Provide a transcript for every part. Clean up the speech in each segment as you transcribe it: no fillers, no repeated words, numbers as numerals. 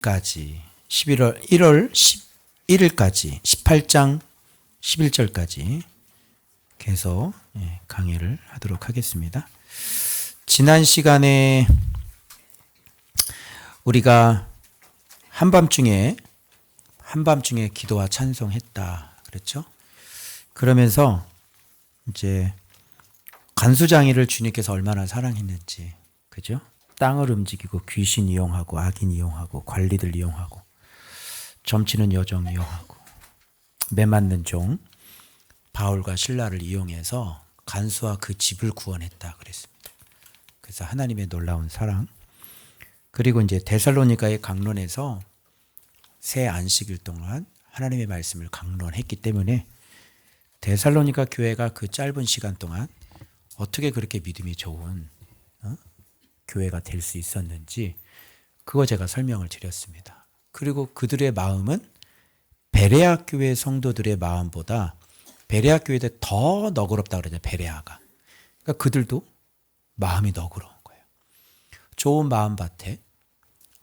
까지 1월 11일까지 18장 11절까지 계속 강의를 하도록 하겠습니다. 지난 시간에 우리가 한밤중에 기도와 찬송했다 그랬죠? 그러면서 이제 간수장이를 주님께서 얼마나 사랑했는지, 그죠? 땅을 움직이고 귀신 이용하고 악인 이용하고 관리들 이용하고 점치는 여정 이용하고 매맞는 종 바울과 실라를 이용해서 간수와 그 집을 구원했다 그랬습니다. 그래서 하나님의 놀라운 사랑. 그리고 이제 데살로니가의 강론에서 새 안식일 동안 하나님의 말씀을 강론했기 때문에 데살로니가 교회가 그 짧은 시간 동안 어떻게 그렇게 믿음이 좋은 교회가 될 수 있었는지 그거 제가 설명을 드렸습니다. 그리고 그들의 마음은 베레아 교회 성도들의 마음보다 베레아 교회들 더 너그럽다 그러죠. 베레아가. 그러니까 그들도 마음이 너그러운 거예요. 좋은 마음밭에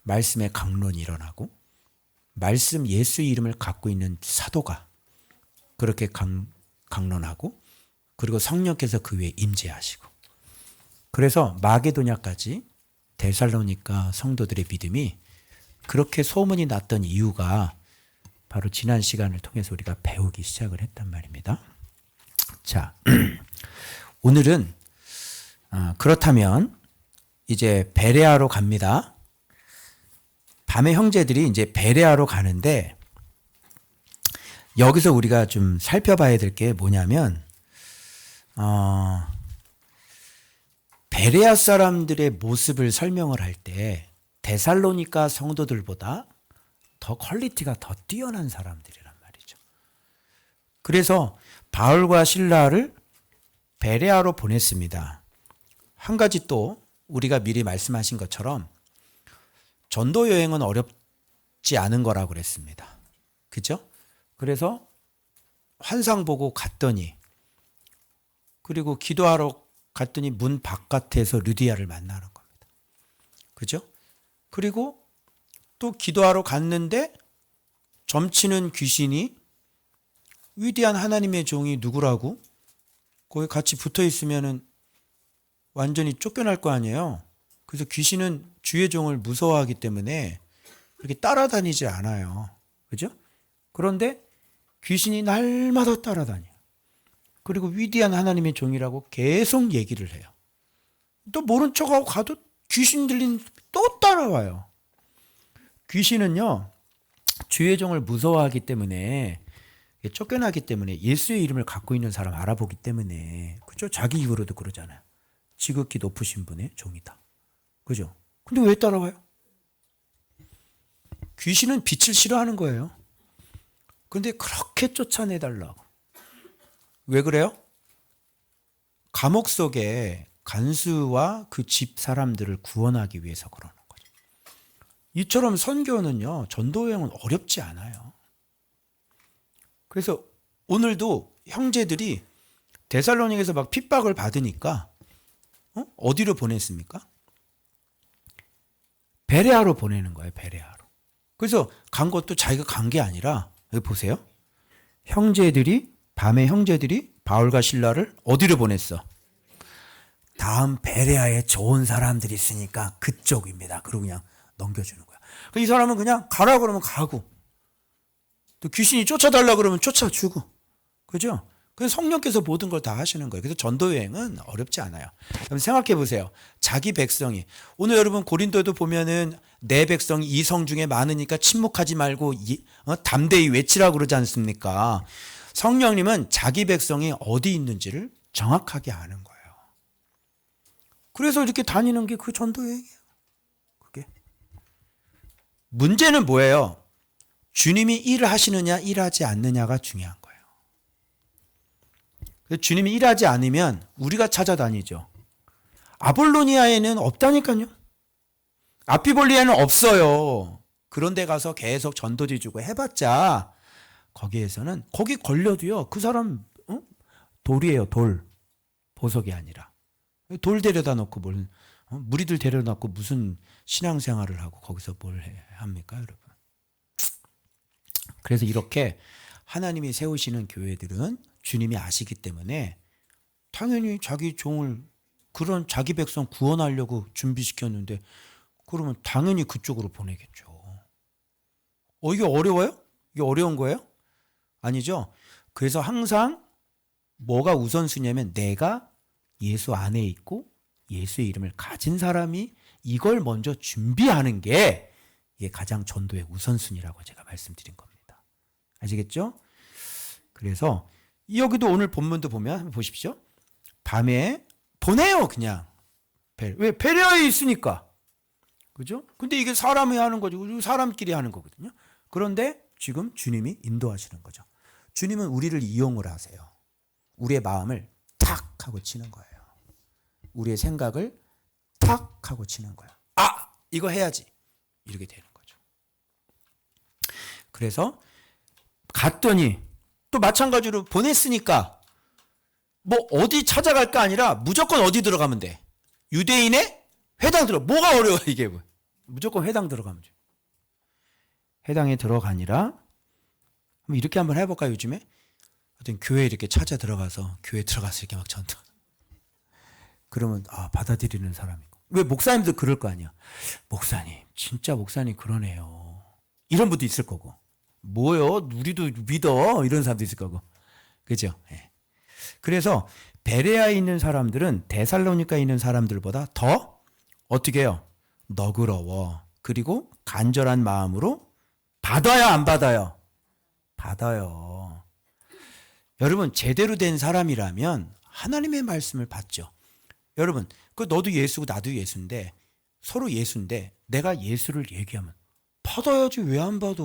말씀의 강론이 일어나고 말씀 예수 이름을 갖고 있는 사도가 그렇게 강론하고 그리고 성령께서 그 위에 임재하시고 그래서 마게도냐까지 데살로니가 성도들의 믿음이 그렇게 소문이 났던 이유가 바로 지난 시간을 통해서 우리가 배우기 시작을 했단 말입니다. 자, 오늘은 그렇다면 이제 베레아로 갑니다. 밤에 형제들이 이제 베레아로 가는데 여기서 우리가 좀 살펴봐야 될 게 뭐냐면 베레아 사람들의 모습을 설명을 할 때 데살로니가 성도들보다 더 퀄리티가 더 뛰어난 사람들이란 말이죠. 그래서 바울과 실라를 베레아로 보냈습니다. 한 가지 또 우리가 미리 말씀하신 것처럼 전도 여행은 어렵지 않은 거라고 그랬습니다. 그죠? 그래서 환상 보고 갔더니 그리고 기도하러 갔더니 문 바깥에서 르디아를 만나는 겁니다. 그죠? 그리고 또 기도하러 갔는데 점치는 귀신이 위대한 하나님의 종이 누구라고? 거기 같이 붙어 있으면은 완전히 쫓겨날 거 아니에요. 그래서 귀신은 주의 종을 무서워하기 때문에 그렇게 따라다니지 않아요. 그죠? 그런데 귀신이 날마다 따라다녀요. 그리고 위대한 하나님의 종이라고 계속 얘기를 해요. 또 모른 척하고 가도 귀신 들린 또 따라와요. 귀신은요, 주의 종을 무서워하기 때문에 쫓겨나기 때문에 예수의 이름을 갖고 있는 사람 알아보기 때문에 그죠? 자기 입으로도 그러잖아요. 지극히 높으신 분의 종이다. 그죠? 근데 왜 따라와요? 귀신은 빛을 싫어하는 거예요. 근데 그렇게 쫓아내달라고. 왜 그래요? 감옥 속에 간수와 그 집 사람들을 구원하기 위해서 그러는 거죠. 이처럼 선교는요, 전도여행은 어렵지 않아요. 그래서 오늘도 형제들이 데살로니가에서 막 핍박을 받으니까 어디로 보냈습니까? 베레아로 보내는 거예요. 베레아로. 그래서 간 것도 자기가 간 게 아니라 여기 보세요. 밤에 형제들이 바울과 실라를 어디로 보냈어? 다음 베레아에 좋은 사람들이 있으니까 그쪽입니다. 그리고 그냥 넘겨주는 거야. 이 사람은 그냥 가라 그러면 가고 또 귀신이 쫓아달라 그러면 쫓아주고 그죠? 그래서 성령께서 모든 걸 다 하시는 거예요. 그래서 전도여행은 어렵지 않아요. 그럼 생각해 보세요. 자기 백성이 오늘 여러분 고린도에도 보면은 내 백성이 이 성 중에 많으니까 침묵하지 말고 담대히 외치라고 그러지 않습니까? 성령님은 자기 백성이 어디 있는지를 정확하게 아는 거예요. 그래서 이렇게 다니는 게 그 전도여행이에요. 그게. 문제는 뭐예요? 주님이 일을 하시느냐 일하지 않느냐가 중요한 거예요. 주님이 일하지 않으면 우리가 찾아다니죠. 아볼로니아에는 없다니까요. 아피볼리아는 없어요. 그런데 가서 계속 전도지 주고 해봤자 거기에서는 거기 걸려도요. 그 사람 돌이에요. 돌. 보석이 아니라. 돌 데려다 놓고 뭘 무리들 데려놓고 무슨 신앙생활을 하고 거기서 뭘 합니까, 여러분? 그래서 이렇게 하나님이 세우시는 교회들은 주님이 아시기 때문에 당연히 자기 종을 그런 자기 백성 구원하려고 준비시켰는데 그러면 당연히 그쪽으로 보내겠죠. 이게 어려워요? 이게 어려운 거예요? 아니죠. 그래서 항상 뭐가 우선순위냐면 내가 예수 안에 있고 예수의 이름을 가진 사람이 이걸 먼저 준비하는 게 이게 가장 전도의 우선순위라고 제가 말씀드린 겁니다. 아시겠죠? 그래서 여기도 오늘 본문도 보면 한번 보십시오. 밤에 보내요, 그냥. 왜? 배려에 있으니까. 그죠? 근데 이게 사람이 하는 거죠. 사람끼리 하는 거거든요. 그런데 지금 주님이 인도하시는 거죠. 주님은 우리를 이용을 하세요. 우리의 마음을 탁 하고 치는 거예요. 우리의 생각을 탁 하고 치는 거예요. 아! 이거 해야지. 이렇게 되는 거죠. 그래서 갔더니 또 마찬가지로 보냈으니까 뭐 어디 찾아갈까 아니라 무조건 어디 들어가면 돼. 유대인의 회당 뭐가 어려워 이게. 무조건 회당 들어가면 돼. 회당에 들어가니라. 이렇게 한번 해볼까요, 요즘에? 어떤 교회 이렇게 찾아 들어가서 교회 들어가서 이렇게 막 전도. 그러면 받아들이는 사람이고. 왜 목사님도 그럴 거 아니야. 목사님, 진짜 목사님 그러네요. 이런 분도 있을 거고. 뭐요? 우리도 믿어. 이런 사람도 있을 거고. 그죠? 네. 그래서 베레아에 있는 사람들은 데살로니카에 있는 사람들보다 더 어떻게 해요? 너그러워. 그리고 간절한 마음으로 받아요, 안 받아요? 받아요. 여러분, 제대로 된 사람이라면 하나님의 말씀을 받죠. 여러분, 너도 예수고 나도 예수인데 서로 예수인데 내가 예수를 얘기하면 받아야지. 왜 안 받아?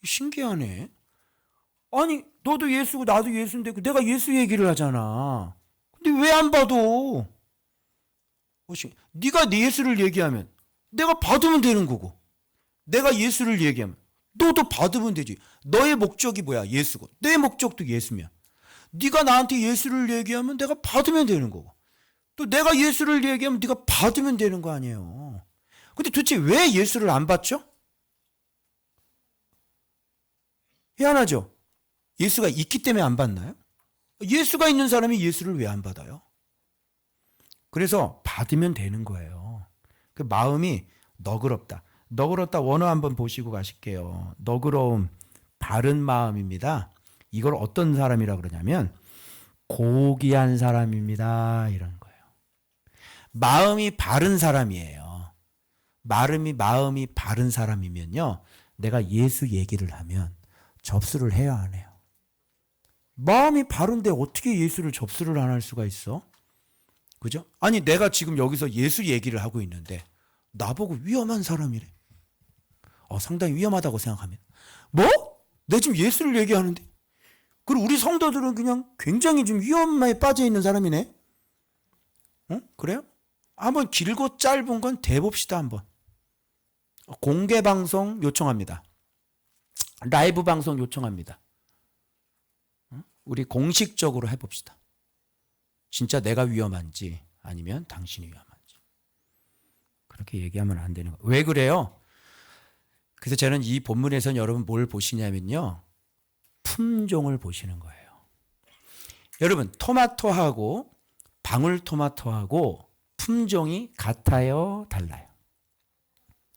신기하네. 아니, 너도 예수고 나도 예수인데 내가 예수 얘기를 하잖아. 근데 왜 안 받아? 네가 네 예수를 얘기하면 내가 받으면 되는 거고, 내가 예수를 얘기하면 너도 받으면 되지. 너의 목적이 뭐야? 예수고. 내 목적도 예수면 네가 나한테 예수를 얘기하면 내가 받으면 되는 거고, 또 내가 예수를 얘기하면 네가 받으면 되는 거 아니에요. 근데 도대체 왜 예수를 안 받죠? 희한하죠? 예수가 있기 때문에 안 받나요? 예수가 있는 사람이 예수를 왜 안 받아요? 그래서 받으면 되는 거예요. 그 마음이 너그럽다. 너그럽다 원어 한번 보시고 가실게요. 너그러움, 바른 마음입니다. 이걸 어떤 사람이라고 그러냐면 고귀한 사람입니다. 이런 거예요. 마음이 바른 사람이에요. 마음이 바른 사람이면요, 내가 예수 얘기를 하면 접수를 해야 안 해요. 마음이 바른데 어떻게 예수를 접수를 안 할 수가 있어? 그죠? 아니, 내가 지금 여기서 예수 얘기를 하고 있는데 나보고 위험한 사람이래. 상당히 위험하다고 생각하면, 뭐? 내 지금 예수를 얘기하는데? 그리고 우리 성도들은 그냥 굉장히 좀 위험에 빠져 있는 사람이네. 그래요? 한번 길고 짧은 건 대봅시다. 한번 공개 방송 요청합니다. 라이브 방송 요청합니다. 우리 공식적으로 해봅시다. 진짜 내가 위험한지 아니면 당신이 위험한지. 그렇게 얘기하면 안 되는 거예요. 왜 그래요? 그래서 저는 이 본문에서는 여러분 뭘 보시냐면요, 품종을 보시는 거예요. 여러분, 토마토하고 방울토마토하고 품종이 같아요, 달라요?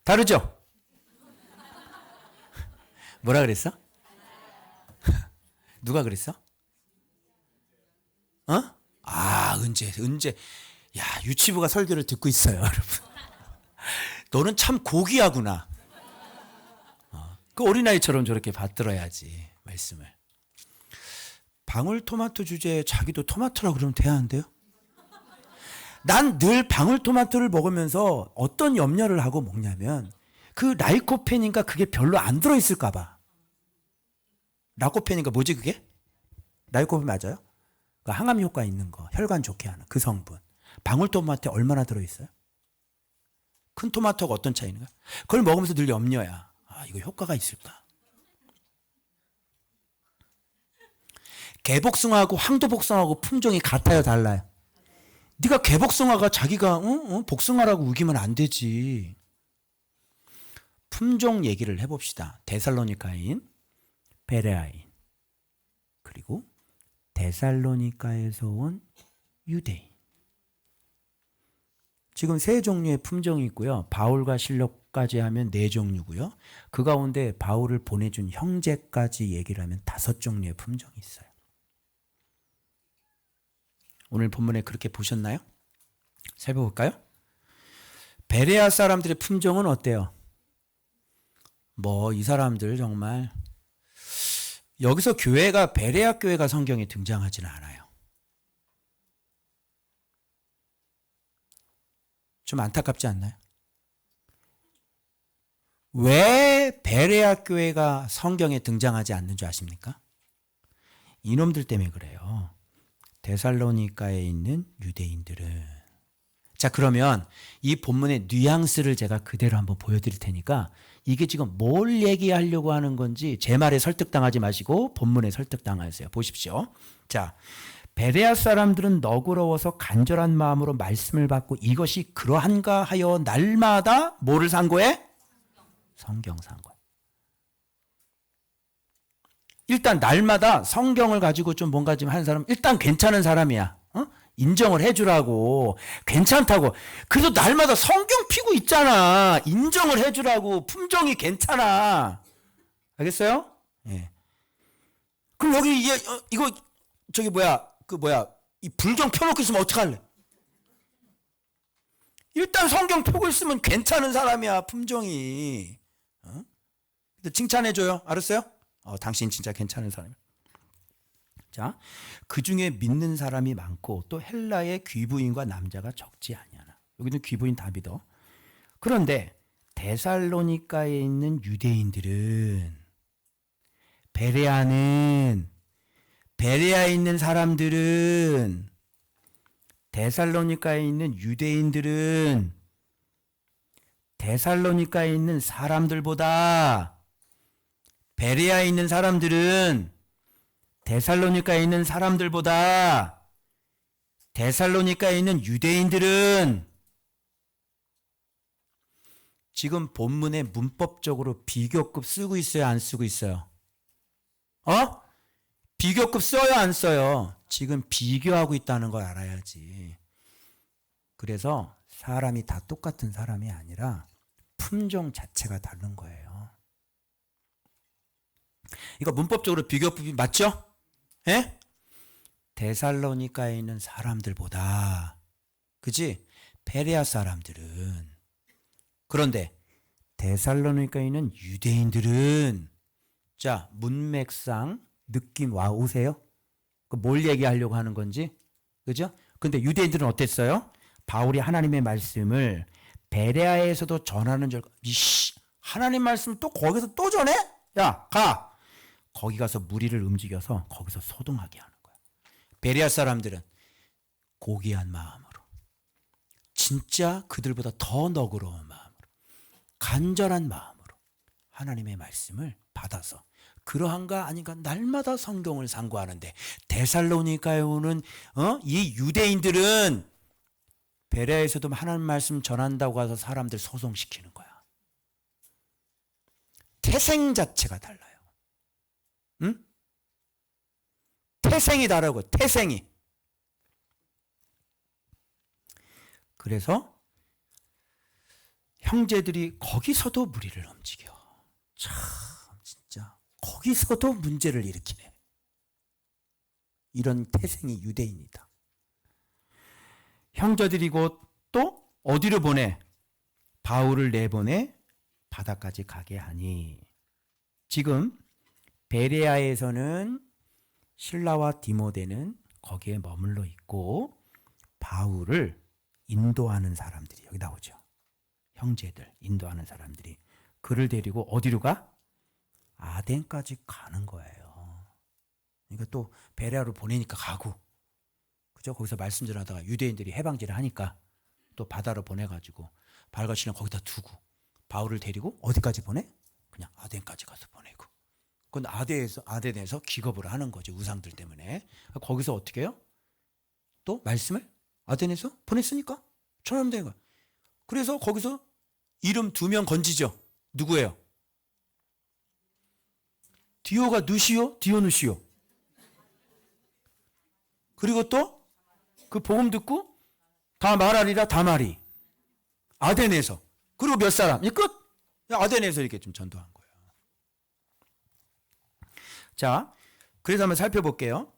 다르죠? 뭐라 그랬어? 누가 그랬어? 은재. 야, 유치부가 설교를 듣고 있어요, 여러분. 너는 참 고귀하구나. 그 어린아이처럼 저렇게 받들어야지, 말씀을. 방울토마토 주제에 자기도 토마토라고 그러면 돼야 한대요? 난 늘 방울토마토를 먹으면서 어떤 염려를 하고 먹냐면 그 라이코펜인가 그게 별로 안 들어있을까 봐. 라이코펜인가 뭐지 그게? 라이코펜 맞아요? 그 항암 효과 있는 거, 혈관 좋게 하는 그 성분. 방울토마토에 얼마나 들어있어요? 큰 토마토가 어떤 차이인가? 그걸 먹으면서 늘 염려야. 이거 효과가 있을까? 개복숭아하고 황도복숭아하고 품종이 같아요, 달라요? 네가 개복숭아가 자기가 복숭아라고 우기면 안 되지. 품종 얘기를 해봅시다. 데살로니가인, 베레아인, 그리고 데살로니가에서 온 유대인. 지금 세 종류의 품종이 있고요. 바울과 실로까지 하면 네 종류고요. 그 가운데 바울을 보내준 형제까지 얘기를 하면 5종류의 품종이 있어요. 오늘 본문에 그렇게 보셨나요? 살펴볼까요? 베레아 사람들의 품종은 어때요? 이 사람들 정말 여기서 교회가 베레아 교회가 성경에 등장하지는 않아요. 좀 안타깝지 않나요? 왜 베레아 교회가 성경에 등장하지 않는 줄 아십니까? 이놈들 때문에 그래요. 데살로니가에 있는 유대인들은. 자, 그러면 이 본문의 뉘앙스를 제가 그대로 한번 보여드릴 테니까 이게 지금 뭘 얘기하려고 하는 건지 제 말에 설득당하지 마시고 본문에 설득당하세요. 보십시오. 자, 베레아 사람들은 너그러워서 간절한 마음으로 말씀을 받고 이것이 그러한가 하여 날마다 뭐를 상고해? 성경 상고해. 일단 날마다 성경을 가지고 좀 뭔가 좀 하는 사람 일단 괜찮은 사람이야. 인정을 해주라고. 괜찮다고. 그래서 날마다 성경 피고 있잖아. 인정을 해주라고. 품종이 괜찮아. 알겠어요? 예. 그럼 여기 이거 저기 이 불경 펴놓고 있으면 어떡할래? 일단 성경 펴고 있으면 괜찮은 사람이야. 품종이. 근데 칭찬해줘요. 알았어요? 당신 진짜 괜찮은 사람이야. 자, 그 중에 믿는 사람이 많고 또 헬라의 귀부인과 남자가 적지 아니하나. 여기는 귀부인 다 믿어. 그런데 데살로니가에 있는 유대인들은 베레아에 있는 사람들은 데살로니가에 있는 유대인들은 데살로니가에 있는 사람들보다 베레아에 있는 사람들은 데살로니가에 있는 사람들보다 데살로니가에 있는 유대인들은 지금 본문에 문법적으로 비교급 쓰고 있어요, 안 쓰고 있어요? 비교급 써요, 안 써요? 지금 비교하고 있다는 걸 알아야지. 그래서 사람이 다 똑같은 사람이 아니라 품종 자체가 다른 거예요. 이거 문법적으로 비교급이 맞죠? 예? 데살로니가에 있는 사람들보다, 그지? 베레아 사람들은. 그런데 데살로니가에 있는 유대인들은, 자, 문맥상 느낌 오세요? 뭘 얘기하려고 하는 건지, 그죠? 근데 유대인들은 어땠어요? 바울이 하나님의 말씀을 베레아에서도 전하는 줄, 하나님 말씀 또 거기서 또 전해? 야, 가! 거기 가서 무리를 움직여서 거기서 소동하게 하는 거야. 베레아 사람들은 고귀한 마음으로, 진짜 그들보다 더 너그러운 마음으로, 간절한 마음으로 하나님의 말씀을 받아서 그러한가 아닌가 날마다 성경을 상고하는데, 데살로니가에 오는 이 유대인들은 베레아에서도 하나님 말씀 전한다고 해서 사람들 소송시키는 거야. 태생 자체가 달라요. 응? 태생이 다르고, 태생이. 그래서 형제들이 거기서도 무리를 움직여. 참 진짜 거기서도 문제를 일으키네. 이런 태생이 유대인이다. 형제들이 곧 또 어디로 보내? 바울을 내보내 바다까지 가게 하니. 지금 베레아에서는 실라와 디모데는 거기에 머물러 있고 바울을 인도하는 사람들이 여기 나오죠. 형제들, 인도하는 사람들이 그를 데리고 어디로 가? 아덴까지 가는 거예요. 그러니까 또 베레아로 보내니까 가고, 그죠? 거기서 말씀 전하다가 유대인들이 해방질을 하니까 또 바다로 보내가지고 바울과 실은 거기다 두고 바울을 데리고 어디까지 보내? 그냥 아덴까지 가서 보내고. 그건 아덴에서 기겁을 하는 거죠. 우상들 때문에. 거기서 어떻게 해요? 또 말씀을 아덴에서 보냈으니까 전하면 되는 거야. 그래서 거기서 이름 2명 건지죠. 누구예요? 디오가 누시오, 디오누시오. 그리고 또 그 복음 듣고 다 말하리라 다말이. 아덴에서. 그리고 몇 사람? 이 끝. 아덴에서 이렇게 좀 전도한 거예요. 자, 그래서 한번 살펴볼게요.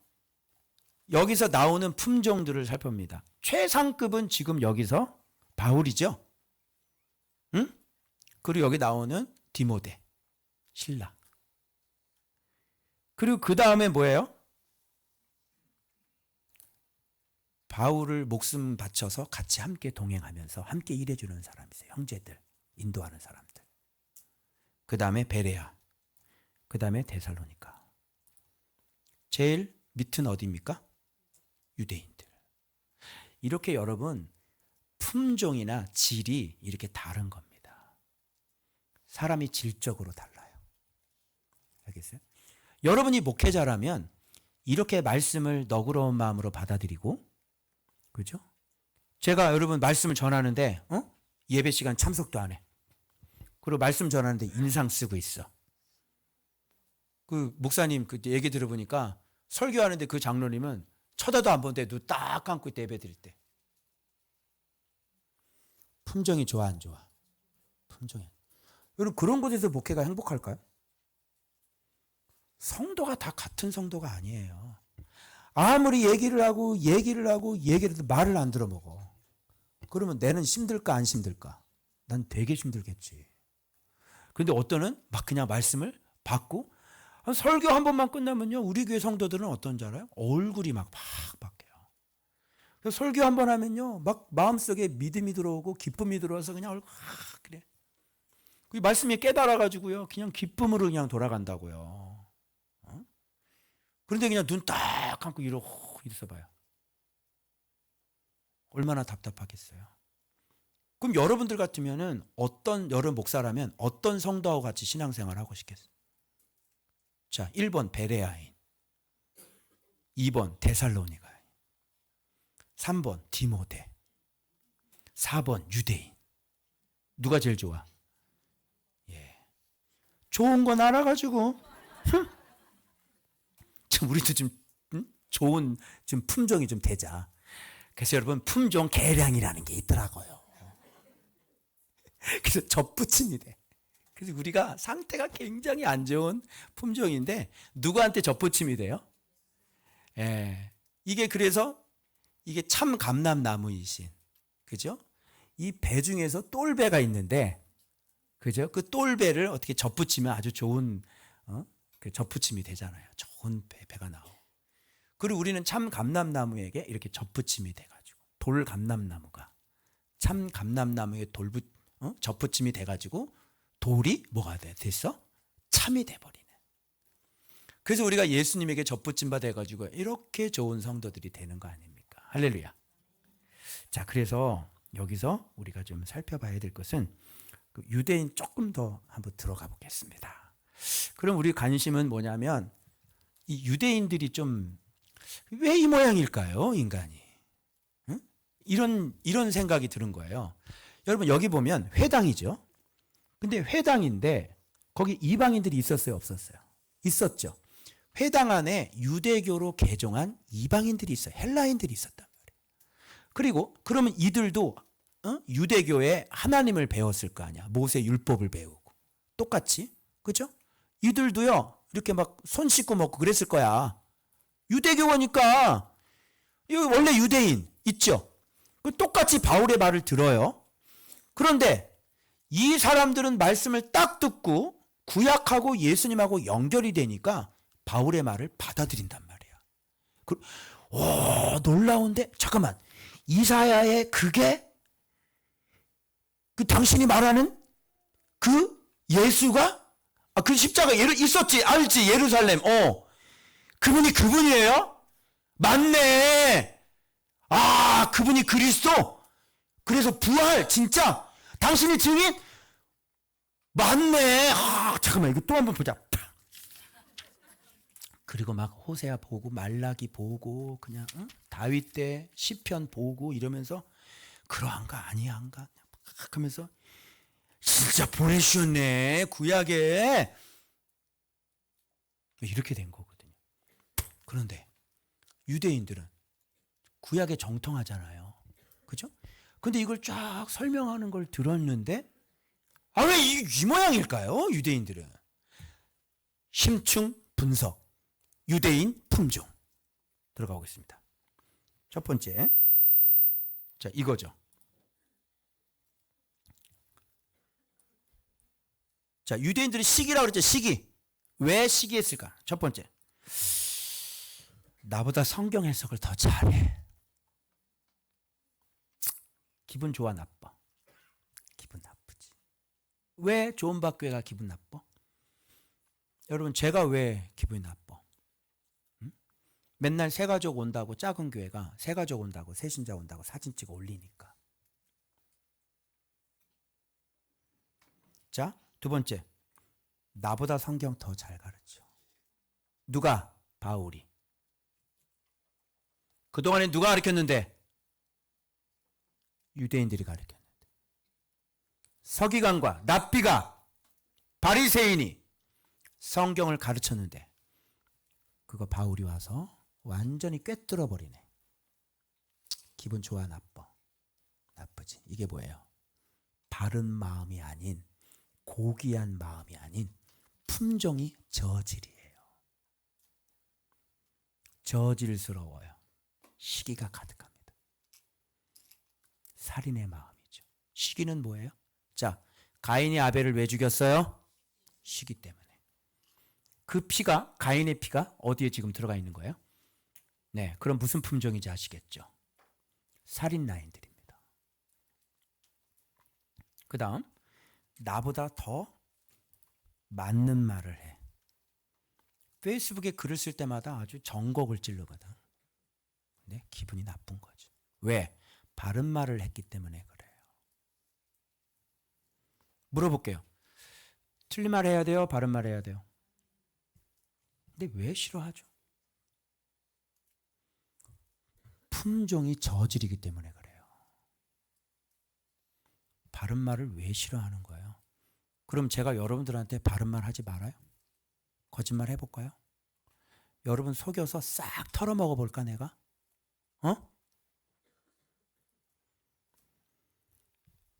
여기서 나오는 품종들을 살펴봅니다. 최상급은 지금 여기서 바울이죠. 응? 그리고 여기 나오는 디모데, 신라. 그리고 그 다음에 뭐예요? 바울을 목숨 바쳐서 같이 함께 동행하면서 함께 일해주는 사람이 있어요. 형제들, 인도하는 사람들. 그 다음에 베레아. 그 다음에 데살로니가. 제일 밑은 어디입니까? 유대인들. 이렇게 여러분 품종이나 질이 이렇게 다른 겁니다. 사람이 질적으로 달라요. 알겠어요? 여러분이 목회자라면 이렇게 말씀을 너그러운 마음으로 받아들이고, 그죠? 제가 여러분 말씀을 전하는데 예배 시간 참석도 안 해. 그리고 말씀 전하는데 인상 쓰고 있어. 그 목사님 그 얘기 들어보니까 설교하는데 그 장로님은 쳐다도 안 보는데 눈 딱 감고 있대, 예배 드릴 때. 품종이 좋아 안 좋아? 품종이. 여러분 그런 곳에서 목회가 행복할까요? 성도가 다 같은 성도가 아니에요. 아무리 얘기를 하고 해도 말을 안 들어먹어. 그러면 내는 힘들까 안 힘들까? 난 되게 힘들겠지. 그런데 어떠는 막 그냥 말씀을 받고 설교 한 번만 끝나면요, 우리 교회 성도들은 어떤지 알아요? 얼굴이 막 바뀌어요. 그래서 설교 한 번 하면요, 막 마음속에 믿음이 들어오고 기쁨이 들어와서 그냥 얼굴 그래. 그 말씀이 깨달아가지고요, 그냥 기쁨으로 그냥 돌아간다고요. 그런데 그냥 눈 딱 감고 이러고 있어봐요. 얼마나 답답하겠어요. 그럼 여러분들 같으면은 여러분 목사라면 어떤 성도하고 같이 신앙생활 하고 싶겠어요? 자, 1번 베레아인, 2번 데살로니가인, 3번 디모데, 4번 유대인. 누가 제일 좋아? 예, 좋은 건 알아가지고 우리도 좀 좋은 좀 품종이 좀 되자. 그래서 여러분 품종 계량이라는 게 있더라고요. 그래서 접붙임이 돼. 그래서 우리가 상태가 굉장히 안 좋은 품종인데 누구한테 접붙임이 돼요? 예. 이게 그래서 이게 참 감람나무이신, 그죠? 이 배 중에서 똘배가 있는데, 그죠? 그 똘배를 어떻게 접붙이면 아주 좋은 그 접붙임이 되잖아요. 좋은 배가 나오고. 그리고 우리는 참 감람나무에게 이렇게 접붙임이 돼가지고, 돌 감람나무가 참 감람나무에 접붙임이 돼가지고 돌이 뭐가 됐어? 참이 돼버리네. 그래서 우리가 예수님에게 접붙임 바 돼가지고 이렇게 좋은 성도들이 되는 거 아닙니까? 할렐루야. 자, 그래서 여기서 우리가 좀 살펴봐야 될 것은 그 유대인 조금 더 한번 들어가 보겠습니다. 그럼 우리 관심은 뭐냐면 이 유대인들이 좀 왜 이 모양일까요, 인간이? 응? 이런 생각이 드는 거예요. 여러분 여기 보면 회당이죠. 근데 회당인데 거기 이방인들이 있었어요, 없었어요? 있었죠. 회당 안에 유대교로 개종한 이방인들이 있어요. 헬라인들이 있었단 말이에요. 그리고 그러면 이들도 유대교에 하나님을 배웠을 거 아니야. 모세 율법을 배우고. 똑같이. 그죠? 이들도요, 이렇게 막 손 씻고 먹고 그랬을 거야. 유대교니까. 이거 원래 유대인 있죠? 똑같이 바울의 말을 들어요. 그런데 이 사람들은 말씀을 딱 듣고 구약하고 예수님하고 연결이 되니까 바울의 말을 받아들인단 말이야. 놀라운데? 잠깐만. 이사야의 그게 그 당신이 말하는 그 예수가 그 십자가 있었지, 알지? 예루살렘. 그분이 그분이에요? 맞네. 그분이 그리스도. 그래서 부활 진짜 당신이 증인? 맞네. 잠깐만, 이거 또 한번 보자. 그리고 막 호세아 보고 말라기 보고 그냥 응? 다윗 때 시편 보고 이러면서 그러한가 아니한가 막 하면서 진짜 보내주셨네 구약에 이렇게 된 거거든요. 그런데 유대인들은 구약에 정통하잖아요. 그죠? 근데 이걸 쫙 설명하는 걸 들었는데 왜 이 모양일까요? 유대인들은 심층 분석 유대인 품종 들어가 보겠습니다. 첫 번째 자 이거죠. 자 유대인들이 시기라고 그랬죠. 시기. 왜 시기했을까? 첫 번째 나보다 성경 해석을 더 잘해. 기분 좋아 나빠? 기분 나쁘지. 왜 조은박교회가 기분 나빠? 여러분 제가 왜 기분이 나빠? 응? 맨날 새가족 온다고 작은 교회가 새가족 온다고 새신자 온다고 사진 찍어 올리니까. 자, 두 번째 나보다 성경 더 잘 가르쳐. 누가? 바울이. 그동안에 누가 가르쳤는데? 유대인들이 가르쳤는데. 서기관과 납비가 바리새인이 성경을 가르쳤는데 그거 바울이 와서 완전히 꿰뚫어 버리네. 기분 좋아 나빠? 나쁘지. 이게 뭐예요? 바른 마음이 아닌 고귀한 마음이 아닌 품종이 저질이에요. 저질스러워요. 시기가 가득합니다. 살인의 마음이죠. 시기는 뭐예요? 자, 가인이 아벨을 왜 죽였어요? 시기 때문에. 그 피가 가인의 피가 어디에 지금 들어가 있는 거예요? 네, 그럼 무슨 품종인지 아시겠죠? 살인라인들입니다. 그 다음 나보다 더 맞는 말을 해. 페이스북에 글을 쓸 때마다 아주 정곡을 찌르거든. 근데 기분이 나쁜 거죠. 왜? 바른 말을 했기 때문에 그래요. 물어볼게요. 틀린 말 해야 돼요? 바른 말 해야 돼요? 근데 왜 싫어하죠? 품종이 저질이기 때문에 그래요. 바른 말을 왜 싫어하는 거예요? 그럼 제가 여러분들한테 바른 말 하지 말아요? 거짓말 해볼까요? 여러분 속여서 싹 털어먹어 볼까 내가?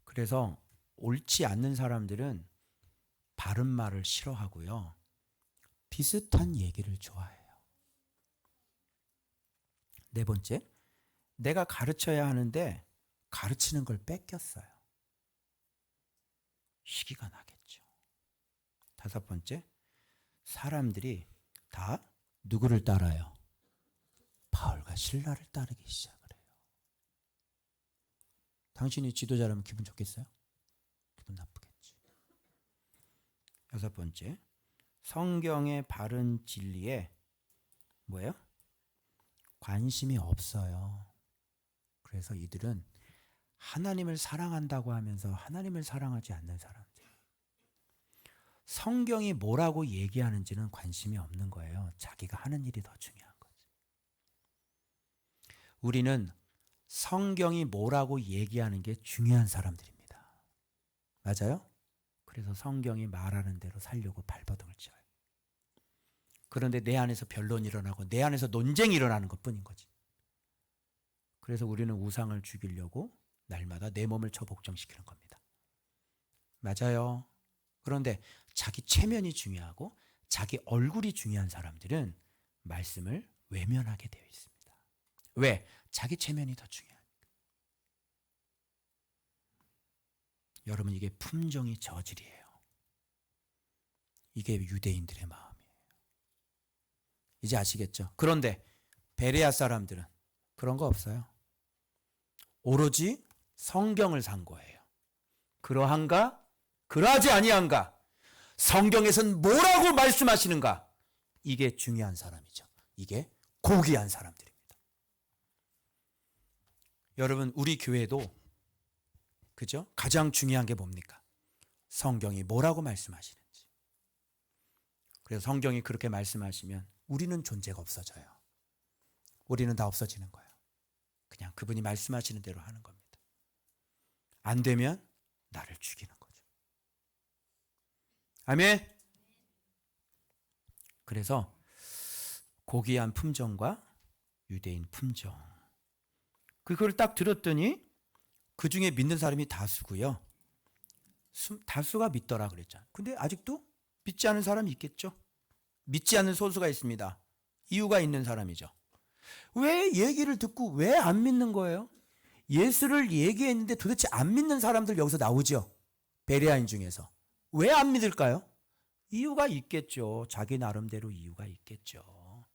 그래서 옳지 않는 사람들은 바른 말을 싫어하고요. 비슷한 얘기를 좋아해요. 네 번째, 내가 가르쳐야 하는데 가르치는 걸 뺏겼어요. 시기가 나겠죠. 다섯 번째, 사람들이 다 누구를 따라요? 바울과 실라를 따르기 시작을 해요. 당신이 지도자라면 기분 좋겠어요? 기분 나쁘겠지. 여섯 번째, 성경의 바른 진리에 뭐예요? 관심이 없어요. 그래서 이들은 하나님을 사랑한다고 하면서 하나님을 사랑하지 않는 사람들. 성경이 뭐라고 얘기하는지는 관심이 없는 거예요. 자기가 하는 일이 더 중요한 거지. 우리는 성경이 뭐라고 얘기하는 게 중요한 사람들입니다. 맞아요? 그래서 성경이 말하는 대로 살려고 발버둥을 쳐요. 그런데 내 안에서 변론이 일어나고 내 안에서 논쟁이 일어나는 것뿐인 거지. 그래서 우리는 우상을 죽이려고 날마다 내 몸을 처복종시키는 겁니다. 맞아요. 그런데 자기 체면이 중요하고 자기 얼굴이 중요한 사람들은 말씀을 외면하게 되어 있습니다. 왜? 자기 체면이 더 중요하니까. 여러분 이게 품종이 저질이에요. 이게 유대인들의 마음이에요. 이제 아시겠죠? 그런데 베레아 사람들은 그런 거 없어요. 오로지 성경을 산 거예요. 그러한가? 그러하지 아니한가? 성경에선 뭐라고 말씀하시는가? 이게 중요한 사람이죠. 이게 고귀한 사람들입니다. 여러분 우리 교회도 그죠? 가장 중요한 게 뭡니까? 성경이 뭐라고 말씀하시는지. 그래서 성경이 그렇게 말씀하시면 우리는 존재가 없어져요. 우리는 다 없어지는 거예요. 그냥 그분이 말씀하시는 대로 하는 겁니다. 안 되면 나를 죽이는 거죠. 아멘. 그래서 고귀한 품정과 유대인 품정. 그걸 딱 들었더니 그 중에 믿는 사람이 다수고요. 다수가 믿더라 그랬잖아요. 근데 아직도 믿지 않은 사람이 있겠죠. 믿지 않는 소수가 있습니다. 이유가 있는 사람이죠. 왜 얘기를 듣고 왜 안 믿는 거예요? 예수를 얘기했는데 도대체 안 믿는 사람들 여기서 나오죠. 베레아인 중에서. 왜 안 믿을까요? 이유가 있겠죠. 자기 나름대로 이유가 있겠죠.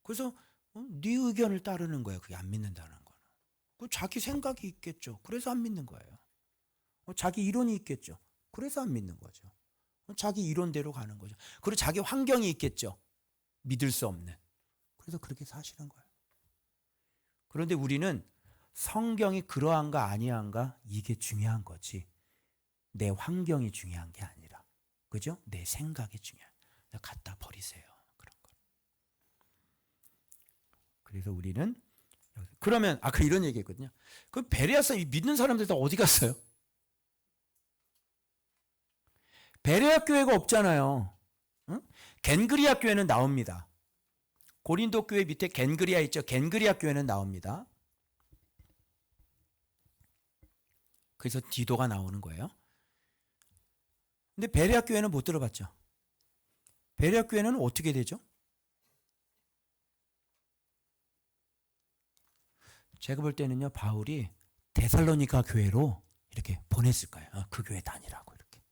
그래서 네 의견을 따르는 거예요. 그게 안 믿는다는 거는. 그 자기 생각이 있겠죠. 그래서 안 믿는 거예요. 자기 이론이 있겠죠. 그래서 안 믿는 거죠. 자기 이론대로 가는 거죠. 그리고 자기 환경이 있겠죠. 믿을 수 없는. 그래서 그렇게 사시는 거예요. 그런데 우리는 성경이 그러한가 아니한가 이게 중요한 거지. 내 환경이 중요한 게 아니라. 그죠? 내 생각이 중요한. 갖다 버리세요. 그런 거. 그래서 우리는 그러면 아까 이런 얘기했거든요. 그 베레아서 믿는 사람들 다 어디 갔어요? 베레아 교회가 없잖아요. 응? 겐그리아 교회는 나옵니다. 고린도 교회 밑에 겐그리아 있죠. 겐그리아 교회는 나옵니다. 그래서 디도가 나오는 거예요. 근데 베레아 교회는 못 들어봤죠. 베레아 교회는 어떻게 되죠? 제가 볼 때는요, 바울이 데살로니가 교회로 이렇게 보냈을 거예요. 그 교회 다니라고 이렇게.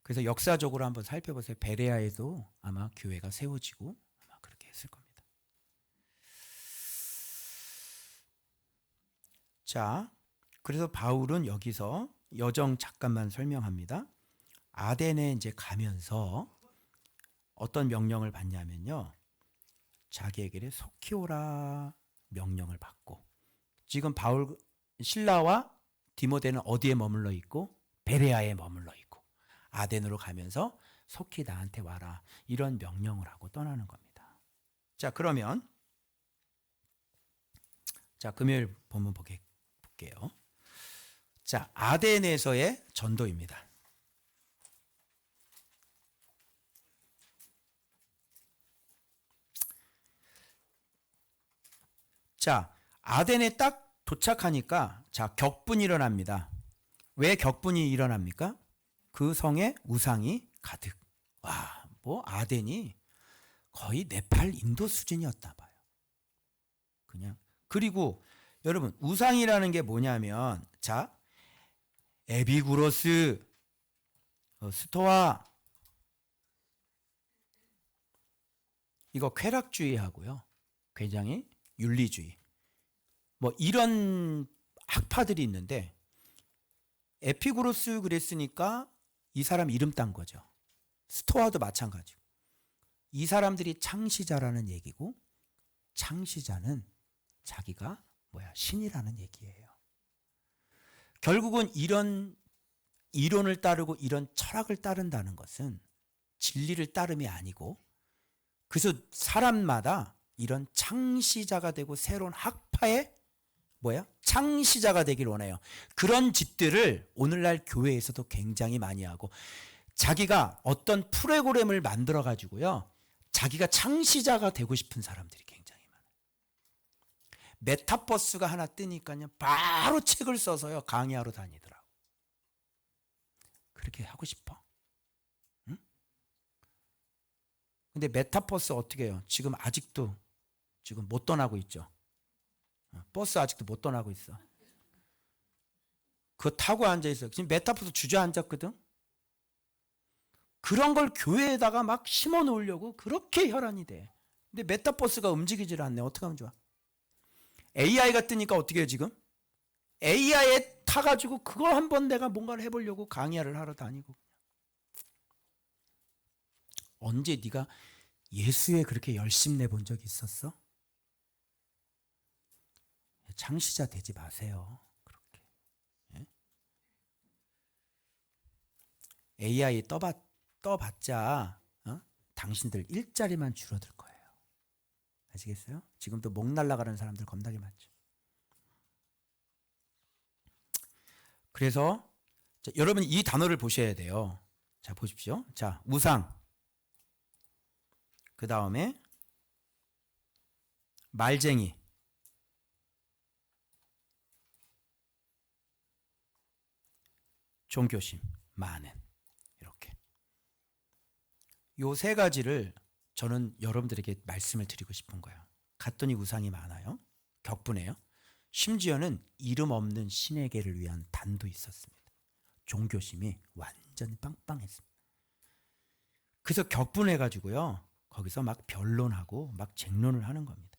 그래서 역사적으로 한번 살펴보세요. 베레아에도 아마 교회가 세워지고 아마 그렇게 했을 겁니다. 자, 그래서 바울은 여기서 여정 잠깐만 설명합니다. 아덴에 이제 가면서 어떤 명령을 받냐면요. 자기에게 속히 오라 명령을 받고, 지금 바울 실라와 디모데는 어디에 머물러 있고 베레아에 머물러 있고 아덴으로 가면서 속히 나한테 와라 이런 명령을 하고 떠나는 겁니다. 자, 그러면 금요일 본문 볼게요. 자, 아덴에서의 전도입니다. 자, 아덴에 딱 도착하니까 자, 격분이 일어납니다. 왜 격분이 일어납니까? 그 성에 우상이 가득. 와, 뭐 아덴이 거의 네팔 인도 수준이었나 봐요. 그냥. 그리고 여러분, 우상이라는 게 뭐냐면 자, 에비구로스, 스토아, 이거 쾌락주의하고요. 굉장히 윤리주의. 뭐 이런 학파들이 있는데 에피구로스 그랬으니까 이 사람 이름 딴 거죠. 스토아도 마찬가지고. 이 사람들이 창시자라는 얘기고 창시자는 자기가 신이라는 얘기예요. 결국은 이런 이론을 따르고 이런 철학을 따른다는 것은 진리를 따름이 아니고, 그래서 사람마다 이런 창시자가 되고 새로운 학파의 창시자가 되길 원해요. 그런 짓들을 오늘날 교회에서도 굉장히 많이 하고, 자기가 어떤 프로그램을 만들어 가지고요, 자기가 창시자가 되고 싶은 사람들이 굉장히 많아요. 메타버스가 하나 뜨니까요 바로 책을 써서요 강의하러 다니더라고. 그렇게 하고 싶어. 응? 근데 메타버스 어떻게 해요? 지금 아직도 못 떠나고 있죠. 버스 아직도 못 떠나고 있어. 그거 타고 앉아있어. 지금 메타버스 주저앉았거든. 그런 걸 교회에다가 막 심어 놓으려고 그렇게 혈안이 돼. 근데 메타버스가 움직이질 않네. 어떻게 하면 좋아? AI가 뜨니까 어떻게 해요 지금? AI에 타가지고 그거 한번 내가 뭔가를 해보려고 강의를 하러 다니고. 언제 네가 예수에 그렇게 열심 내본 적 있었어? 창시자 되지 마세요. 그렇게. 예? AI 떠봤자 당신들 일자리만 줄어들 거예요. 아시겠어요? 지금도 목 날라가는 사람들 겁나게 많죠. 그래서 자, 여러분 이 단어를 보셔야 돼요. 자, 보십시오. 자, 우상. 그 다음에 말쟁이. 종교심 많은. 이렇게. 요 세 가지를 저는 여러분들에게 말씀을 드리고 싶은 거예요. 갔더니 우상이 많아요. 격분해요. 심지어는 이름 없는 신에게를 위한 단도 있었습니다. 종교심이 완전히 빵빵했습니다. 그래서 격분해가지고요. 거기서 막 변론하고 막 쟁론을 하는 겁니다.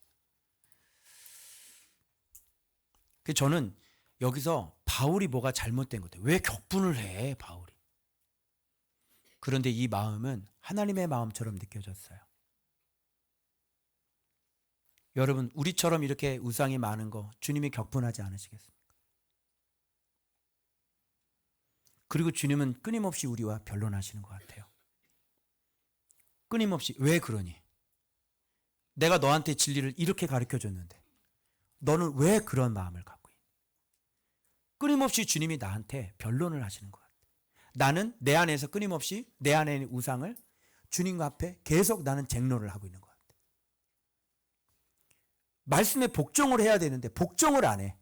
그래서 저는 여기서 바울이 뭐가 잘못된 것 같아요. 왜 격분을 해, 바울이. 그런데 이 마음은 하나님의 마음처럼 느껴졌어요. 여러분, 우리처럼 이렇게 우상이 많은 거 주님이 격분하지 않으시겠습니까? 그리고 주님은 끊임없이 우리와 변론하시는 것 같아요. 끊임없이. 왜 그러니? 내가 너한테 진리를 이렇게 가르쳐 줬는데 너는 왜 그런 마음을 갖고 있니? 끊임없이 주님이 나한테 변론을 하시는 것 같아요. 나는 내 안에서 끊임없이 내 안에 있는 우상을 주님과 앞에 계속 나는 쟁론을 하고 있는 것 같아요. 말씀에 복종을 해야 되는데 복종을 안 해.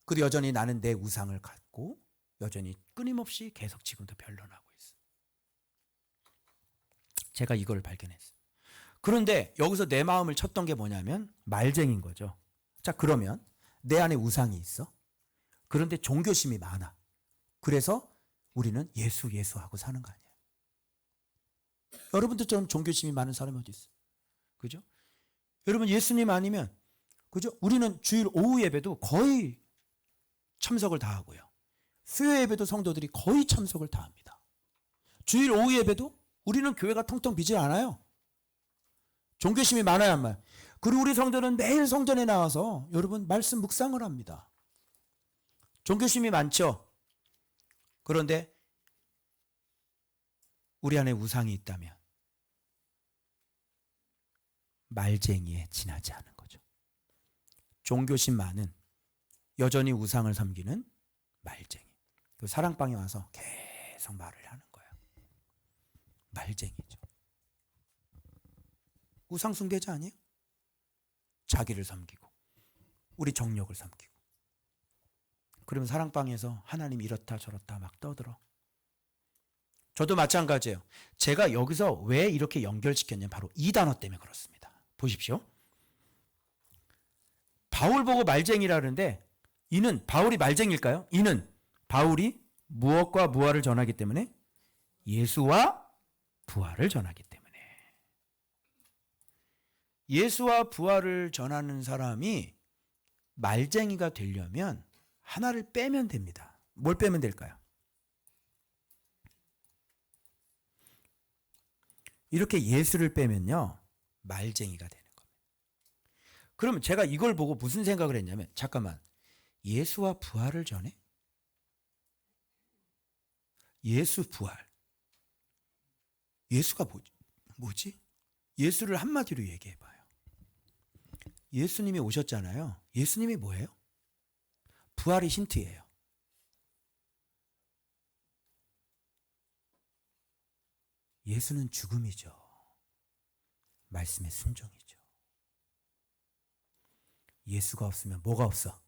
그리고 여전히 나는 내 우상을 갖고 여전히 끊임없이 계속 지금도 변론하고 있어. 제가 이걸 발견했어요. 그런데 여기서 내 마음을 쳤던 게 뭐냐면 말쟁인 거죠. 자, 그러면 내 안에 우상이 있어. 그런데 종교심이 많아. 그래서 우리는 예수 하고 사는 거 아니에요. 여러분들처럼 종교심이 많은 사람이 어디 있어? 그죠? 여러분 예수님 아니면 그죠? 우리는 주일 오후 예배도 거의 참석을 다 하고요. 수요 예배도 성도들이 거의 참석을 다 합니다. 주일 오후 예배도 우리는 교회가 텅텅 비지 않아요. 종교심이 많아야 한 말. 그리고 우리 성도는 매일 성전에 나와서 여러분 말씀 묵상을 합니다. 종교심이 많죠. 그런데 우리 안에 우상이 있다면 말쟁이에 지나지 않은 거죠. 종교심 많은 여전히 우상을 섬기는 말쟁이. 그 사랑방에 와서 계속 말을 하는 거예요. 말쟁이죠. 우상 숭배자 아니에요? 자기를 섬기고 우리 정력을 섬기고 그러면 사랑방에서 하나님 이렇다 저렇다 막 떠들어. 저도 마찬가지예요. 제가 여기서 왜 이렇게 연결시켰냐면 바로 이 단어 때문에 그렇습니다. 보십시오. 바울 보고 말쟁이라 그러는데 이는 바울이 말쟁일까요? 이는 바울이 무엇과 무엇을 전하기 때문에? 예수와 부활을 전하기 때문에. 예수와 부활을 전하는 사람이 말쟁이가 되려면 하나를 빼면 됩니다. 뭘 빼면 될까요? 이렇게 예수를 빼면요 말쟁이가 되는 겁니다. 그러면 제가 이걸 보고 무슨 생각을 했냐면 잠깐만 예수와 부활을 전해? 예수 부활. 예수가 뭐지? 예수를 한마디로 얘기해봐요. 예수님이 오셨잖아요. 예수님이 뭐예요? 부활이 힌트예요. 예수는 죽음이죠. 말씀의 순종이죠. 예수가 없으면 뭐가 없어?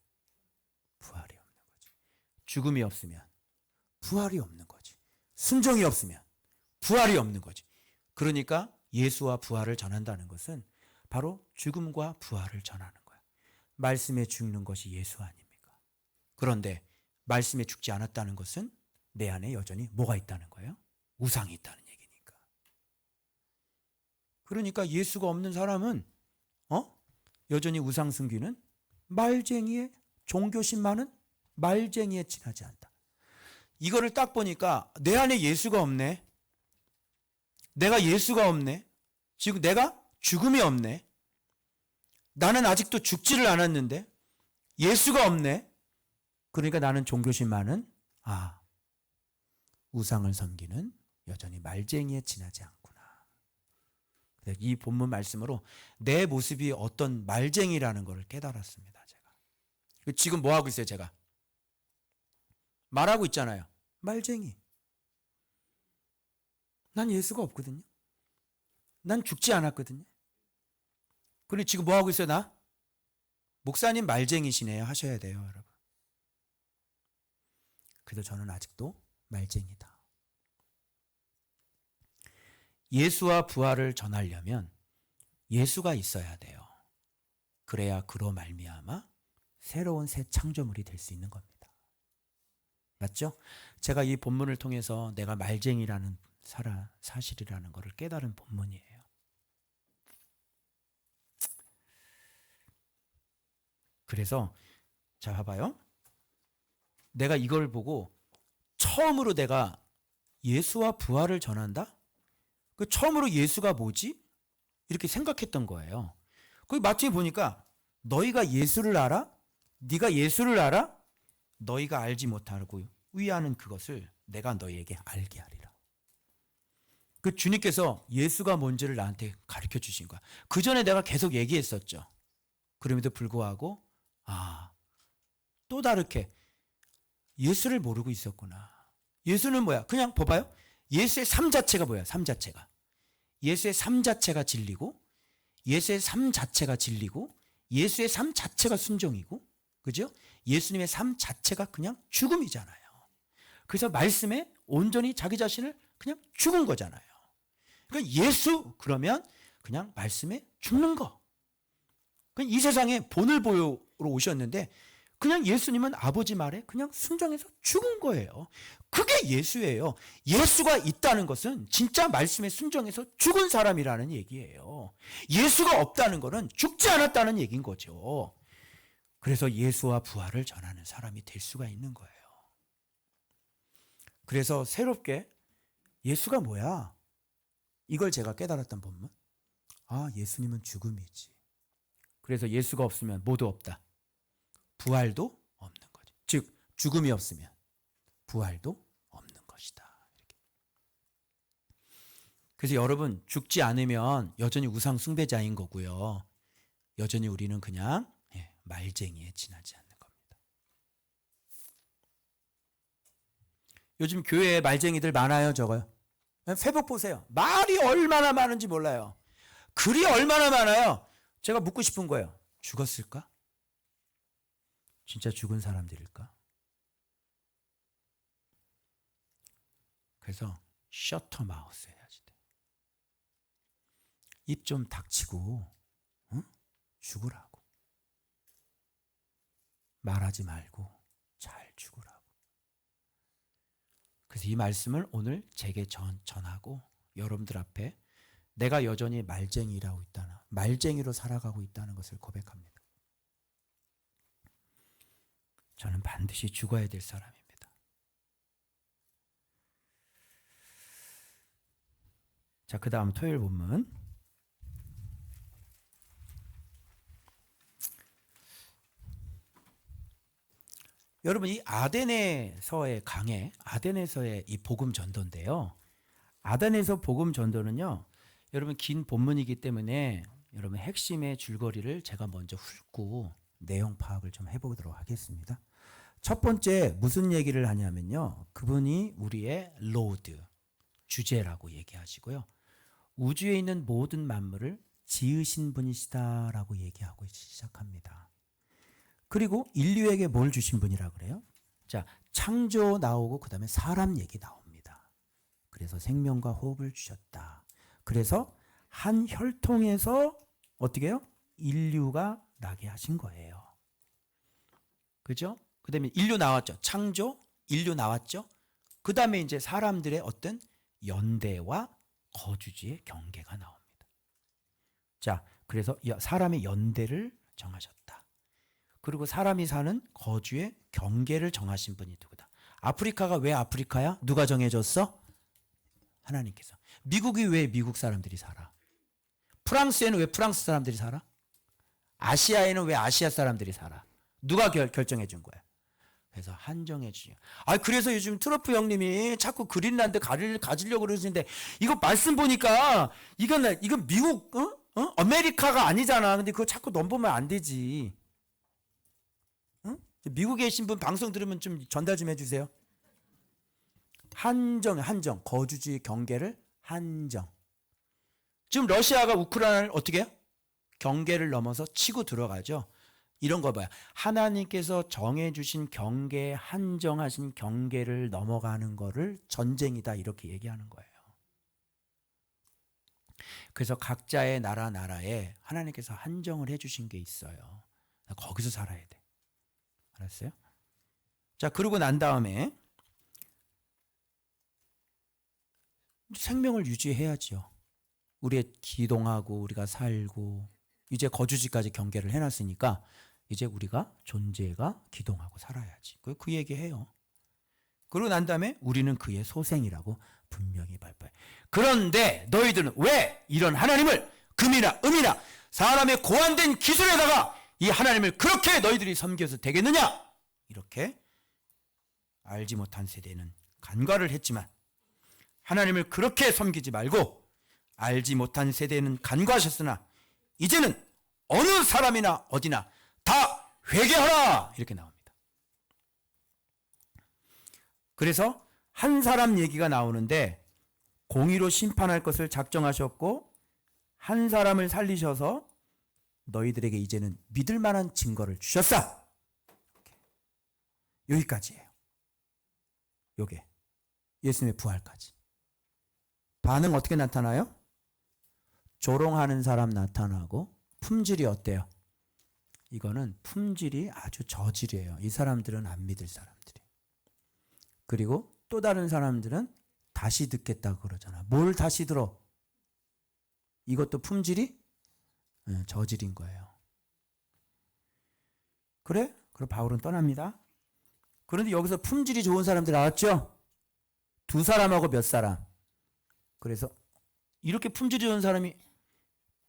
부활이 없는 거지. 죽음이 없으면 부활이 없는 거지. 순종이 없으면 부활이 없는 거지. 그러니까 예수와 부활을 전한다는 것은 바로 죽음과 부활을 전하는 거야. 말씀에 죽는 것이 예수 아닙니까? 그런데 말씀에 죽지 않았다는 것은 내 안에 여전히 뭐가 있다는 거예요? 우상이 있다는 얘기니까. 그러니까 예수가 없는 사람은 여전히 우상 숨기는 말쟁이의 종교심 많은 말쟁이에 지나지 않다. 이거를 딱 보니까 내 안에 예수가 없네. 내가 예수가 없네. 지금 내가 죽음이 없네. 나는 아직도 죽지를 않았는데 예수가 없네. 그러니까 나는 종교심 많은 우상을 섬기는 여전히 말쟁이에 지나지 않구나. 이 본문 말씀으로 내 모습이 어떤 말쟁이라는 것을 깨달았습니다. 제가. 지금 뭐 하고 있어요, 제가? 말하고 있잖아요. 말쟁이. 난 예수가 없거든요. 난 죽지 않았거든요. 그런데 지금 뭐 하고 있어요, 나? 목사님 말쟁이시네요. 하셔야 돼요, 여러분. 그래도 저는 아직도 말쟁이다. 예수와 부활을 전하려면 예수가 있어야 돼요. 그래야 그로 말미암아 새로운 새 창조물이 될 수 있는 겁니다. 맞죠? 제가 이 본문을 통해서 내가 말쟁이라는 사실이라는 것을 깨달은 본문이에요. 그래서 자 봐봐요. 내가 이걸 보고 처음으로 내가 예수와 부활을 전한다? 그 처음으로 예수가 뭐지? 이렇게 생각했던 거예요. 거기 마침에 보니까 너희가 예수를 알아? 네가 예수를 알아? 너희가 알지 못하고 위하는 그것을 내가 너희에게 알게 하리라. 그 주님께서 예수가 뭔지를 나한테 가르쳐 주신 거야. 그 전에 내가 계속 얘기했었죠. 그럼에도 불구하고 또 다르게 예수를 모르고 있었구나. 예수는 뭐야? 그냥 봐봐요. 예수의 삶 자체가 뭐야? 삶 자체가. 예수의 삶 자체가 진리고 예수의 삶 자체가 진리고 예수의 삶 자체가 순종이고 그죠? 예수님의 삶 자체가 그냥 죽음이잖아요. 그래서 말씀에 온전히 자기 자신을 그냥 죽은 거잖아요. 그러니까 예수 그러면 그냥 말씀에 죽는 거. 이 세상에 본을 보여로 오셨는데 그냥 예수님은 아버지 말에 그냥 순종해서 죽은 거예요. 그게 예수예요. 예수가 있다는 것은 진짜 말씀에 순종해서 죽은 사람이라는 얘기예요. 예수가 없다는 것은 죽지 않았다는 얘기인 거죠. 그래서 예수와 부활을 전하는 사람이 될 수가 있는 거예요. 그래서 새롭게 예수가 뭐야? 이걸 제가 깨달았던 본문. 예수님은 죽음이지. 그래서 예수가 없으면 모두 없다. 부활도 없는 거죠. 즉 죽음이 없으면 부활도 없는 것이다. 이렇게. 그래서 여러분 죽지 않으면 여전히 우상 숭배자인 거고요. 여전히 우리는 그냥 말쟁이에 지나지 않는 겁니다. 요즘 교회에 말쟁이들 많아요, 적어요? 페북 보세요. 말이 얼마나 많은지 몰라요. 글이 얼마나 많아요. 제가 묻고 싶은 거예요. 죽었을까? 진짜 죽은 사람들일까? 그래서 셔터 마우스 해야지 돼. 입 좀 닥치고 죽으라고. 말하지 말고 잘 죽으라고. 그래서 이 말씀을 오늘 제게 전하고 여러분들 앞에 내가 여전히 말쟁이라고 있다는, 말쟁이로 살아가고 있다는 것을 고백합니다. 저는 반드시 죽어야 될 사람입니다. 자, 그 다음 토요일 본문. 여러분, 이 아데네서의 강해, 아데네서의 이 복음 전도인데요. 아데네서 복음 전도는요, 여러분 긴 본문이기 때문에 여러분 핵심의 줄거리를 제가 먼저 훑고 내용 파악을 좀 해보도록 하겠습니다. 첫 번째 무슨 얘기를 하냐면요. 그분이 우리의 로드, 주제라고 얘기하시고요. 우주에 있는 모든 만물을 지으신 분이시다라고 얘기하고 시작합니다. 그리고 인류에게 뭘 주신 분이라 그래요? 자, 창조 나오고 그 다음에 사람 얘기 나옵니다. 그래서 생명과 호흡을 주셨다. 그래서 한 혈통에서 어떻게 해요? 인류가 나게 하신 거예요. 그죠? 그 다음에 인류 나왔죠. 창조, 인류 나왔죠. 그 다음에 이제 사람들의 어떤 연대와 거주지의 경계가 나옵니다. 자, 그래서 사람의 연대를 정하셨다. 그리고 사람이 사는 거주의 경계를 정하신 분이 누구다. 아프리카가 왜 아프리카야? 누가 정해줬어? 하나님께서. 미국이 왜 미국 사람들이 살아? 프랑스에는 왜 프랑스 사람들이 살아? 아시아에는 왜 아시아 사람들이 살아? 누가 결정해 준 거야? 그래서 한정해 주죠. 아, 그래서 요즘 트럼프 형님이 자꾸 그린란드 가지려고 그러시는데, 이거 말씀 보니까, 이건 미국, 아메리카가 아니잖아. 근데 그거 자꾸 넘보면 안 되지. 응? 미국에 계신 분 방송 들으면 좀 전달 좀 해주세요. 한정. 거주지 경계를 한정. 지금 러시아가 우크라이나를 어떻게 해요? 경계를 넘어서 치고 들어가죠. 이런 거 봐요. 하나님께서 정해주신 경계, 한정하신 경계를 넘어가는 거를 전쟁이다 이렇게 얘기하는 거예요. 그래서 각자의 나라에 하나님께서 한정을 해주신 게 있어요. 거기서 살아야 돼. 알았어요? 자, 그러고 난 다음에 생명을 유지해야죠. 우리의 기동하고 우리가 살고 이제 거주지까지 경계를 해놨으니까 이제 우리가 존재가 기동하고 살아야지. 그 얘기해요. 그러고 난 다음에 우리는 그의 소생이라고 분명히 발표해. 그런데 너희들은 왜 이런 하나님을 금이나 음이나 사람의 고안된 기술에다가 이 하나님을 그렇게 너희들이 섬겨서 되겠느냐? 이렇게 알지 못한 세대는 간과를 했지만 하나님을 그렇게 섬기지 말고 알지 못한 세대는 간과하셨으나 이제는 어느 사람이나 어디나 다 회개하라 이렇게 나옵니다. 그래서 한 사람 얘기가 나오는데 공의로 심판할 것을 작정하셨고 한 사람을 살리셔서 너희들에게 이제는 믿을 만한 증거를 주셨어. 여기까지예요. 요게 예수님의 부활까지. 반응 어떻게 나타나요? 조롱하는 사람 나타나고 품질이 어때요? 이거는 품질이 아주 저질이에요. 이 사람들은 안 믿을 사람들이에요. 그리고 또 다른 사람들은 다시 듣겠다고 그러잖아. 뭘 다시 들어? 이것도 품질이 저질인 거예요. 그래? 그럼 바울은 떠납니다. 그런데 여기서 품질이 좋은 사람들 나왔죠? 2사람하고 몇 사람? 그래서 이렇게 품질이 좋은 사람이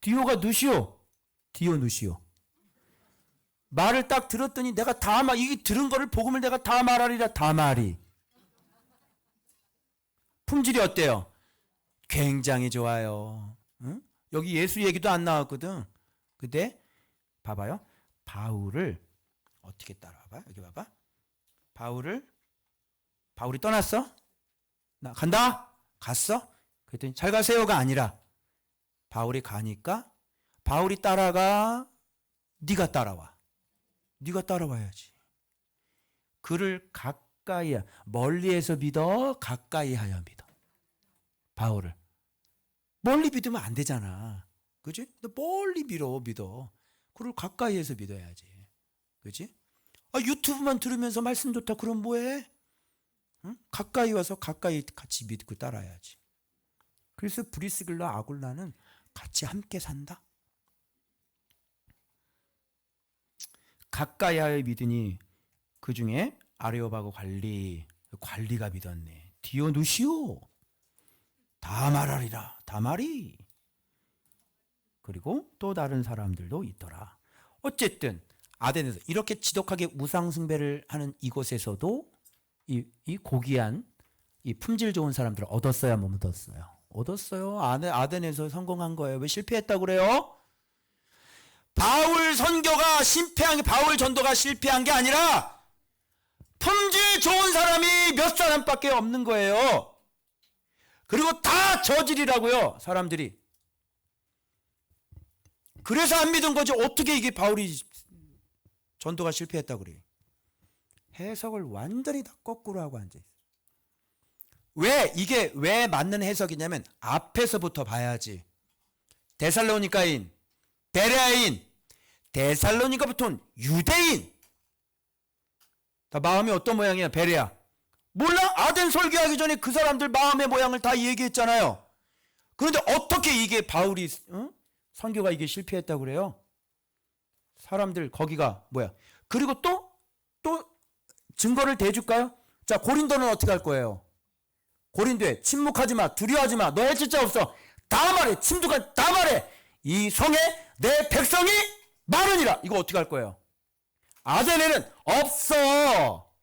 디오가 누시오. 말을 딱 들었더니 내가 이 들은 거를 복음을 내가 다 말하리라. 다 말이. 품질이 어때요? 굉장히 좋아요. 응? 여기 예수 얘기도 안 나왔거든. 근데 봐봐요. 바울을 어떻게 따라와봐? 여기 봐봐. 바울이 떠났어? 나 간다? 갔어? 그랬더니 잘 가세요가 아니라 바울이 가니까 바울이 따라가. 네가 따라와. 네가 따라와야지. 그를 가까이 멀리에서 믿어 가까이 하여 믿어. 바울을 멀리 믿으면 안 되잖아. 그지? 멀리 믿어. 그를 가까이에서 믿어야지. 그지? 아, 유튜브만 들으면서 말씀 좋다 그럼 뭐해? 응? 가까이 와서 가까이 같이 믿고 따라야지. 그래서 브리스길라 아굴라는 같이 함께 산다. 가까이 하여 믿으니 그 중에 아레오바고 관리가 믿었네. 디오누시오 다 말하리라. 다 말이. 그리고 또 다른 사람들도 있더라. 어쨌든 아덴에서 이렇게 지독하게 우상 숭배를 하는 이곳에서도 이 고귀한 이 품질 좋은 사람들을 얻었어야 못 얻었어요. 얻었어요. 아덴에서 성공한 거예요. 왜 실패했다고 그래요? 바울 전도가 실패한 게 아니라 품질 좋은 사람이 몇 사람밖에 없는 거예요. 그리고 다 저질이라고요, 사람들이. 그래서 안 믿은 거지. 어떻게 이게 바울이 전도가 실패했다고 그래. 해석을 완전히 다 거꾸로 하고 앉아있어. 이게 왜 맞는 해석이냐면 앞에서부터 봐야지. 데살로니가인, 베레아인, 데살로니가부터는 유대인. 다 마음이 어떤 모양이야, 베레아? 몰라? 아덴 설교하기 전에 그 사람들 마음의 모양을 다 얘기했잖아요. 그런데 어떻게 이게 바울이 선교가 이게 실패했다고 그래요? 사람들 거기가 뭐야? 그리고 또 증거를 대줄까요? 자, 고린도는 어떻게 할 거예요? 고린도에 침묵하지 마, 두려워하지 마, 너 해칠 자 없어. 다 말해, 침묵한 다 말해. 이 성에 내 백성이 많으니라. 이거 어떻게 할 거예요? 아덴에는 없어.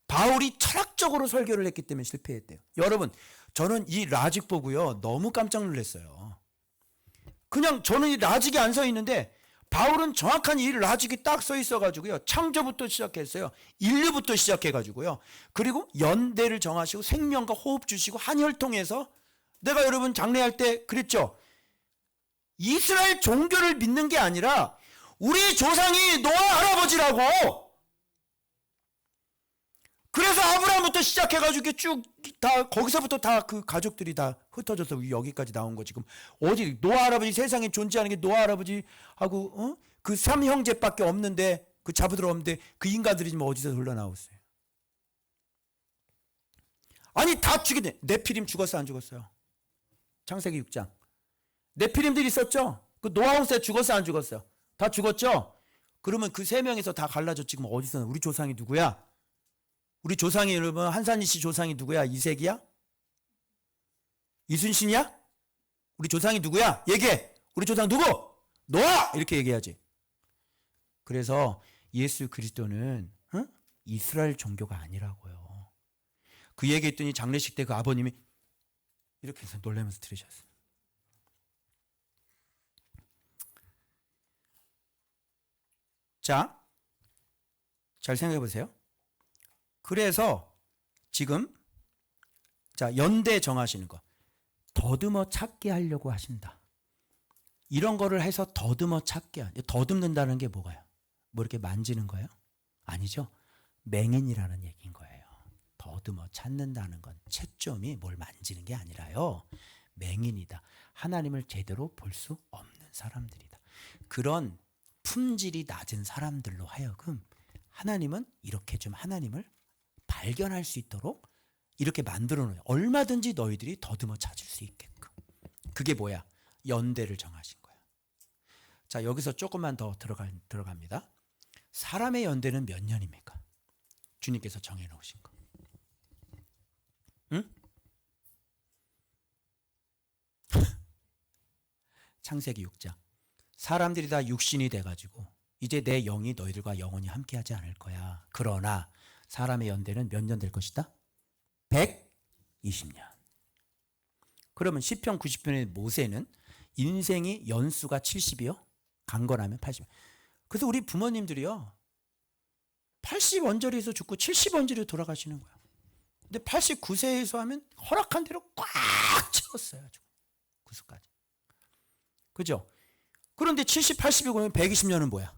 바울이 철학적으로 설교를 했기 때문에 실패했대요. 여러분, 저는 이 라직 보고요, 너무 깜짝 놀랐어요. 그냥 저는 이 라직이 안 서 있는데 바울은 정확한 이 라직이 딱 서 있어가지고요, 창조부터 시작했어요. 인류부터 시작해가지고요. 그리고 연대를 정하시고 생명과 호흡 주시고 한혈통해서, 내가 여러분 장례할 때 그랬죠. 이스라엘 종교를 믿는 게 아니라 우리 조상이 노아 할아버지라고. 그래서 아브라함부터 시작해가지고 쭉 다 거기서부터 다 그 가족들이 다 흩어져서 여기까지 나온 거. 지금 어디 노아 할아버지, 세상에 존재하는 게 노아 할아버지하고 그 삼형제밖에 없는데, 그 자부들 없는데 그 인간들이 지금 어디서 흘러나왔어요? 아니 다 죽이네. 네피림 죽었어 안 죽었어요? 창세기 6장 네피림들이 있었죠. 그 노아 홍수에 죽었어 안 죽었어요? 다 죽었죠. 그러면 그 세 명에서 다 갈라져. 지금 어디서 우리 조상이 누구야? 우리 조상이, 여러분, 한산희 씨 조상이 누구야? 이색이야? 이순신이야? 우리 조상이 누구야? 얘기해. 우리 조상 누구? 노아! 이렇게 얘기해야지. 그래서 예수 그리스도는 이스라엘 종교가 아니라고요. 그 얘기했더니 장례식 때 그 아버님이 이렇게 해서 놀라면서 들으셨어요. 자, 잘 생각해 보세요. 그래서 지금 자, 연대 정하시는 거 더듬어 찾게 하려고 하신다. 이런 거를 해서 더듬어 찾게, 더듬는다는 게 뭐가요? 뭐 이렇게 만지는 거예요? 아니죠. 맹인이라는 얘기인 거예요. 더듬어 찾는다는 건 채점이 뭘 만지는 게 아니라요, 맹인이다. 하나님을 제대로 볼 수 없는 사람들이다. 그런 품질이 낮은 사람들로 하여금 하나님은 이렇게 좀 하나님을 발견할 수 있도록 이렇게 만들어 놓아요. 얼마든지 너희들이 더듬어 찾을 수 있게끔. 그게 뭐야? 연대를 정하신 거야. 자, 여기서 조금만 더 들어갑니다. 사람의 연대는 몇 년입니까? 주님께서 정해 놓으신 거. 응? 창세기 6장. 사람들이 다 육신이 돼가지고 이제 내 영이 너희들과 영원히 함께하지 않을 거야. 그러나 사람의 연대는 몇 년 될 것이다? 120년. 그러면 시편 90편의 모세는 인생이 연수가 70이요? 강건하면 80. 그래서 우리 부모님들이요, 80언저리에서 죽고 70언저리로 돌아가시는 거야. 근데 89세에서 하면 허락한 대로 꽉 채웠어요. 아주 구수까지. 그죠? 그런데 70, 80이고 120년은 뭐야?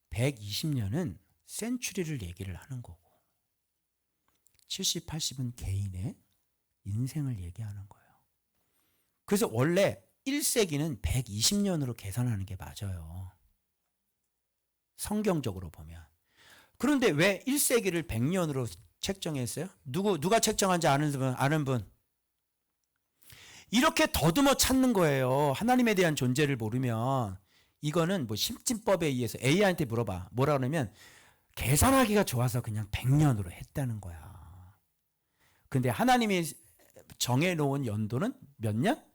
120년은 센츄리를 얘기를 하는 거고 70, 80은 개인의 인생을 얘기하는 거예요. 그래서 원래 1세기는 120년으로 계산하는 게 맞아요. 성경적으로 보면. 그런데 왜 1세기를 100년으로 책정했어요? 누가 책정한지 아는 분? 이렇게 더듬어 찾는 거예요. 하나님에 대한 존재를 모르면. 이거는 뭐 심진법에 의해서 AI한테 물어봐. 뭐라 그러면 계산하기가 좋아서 그냥 100년으로 했다는 거야. 근데 하나님이 정해놓은 연도는 몇 년?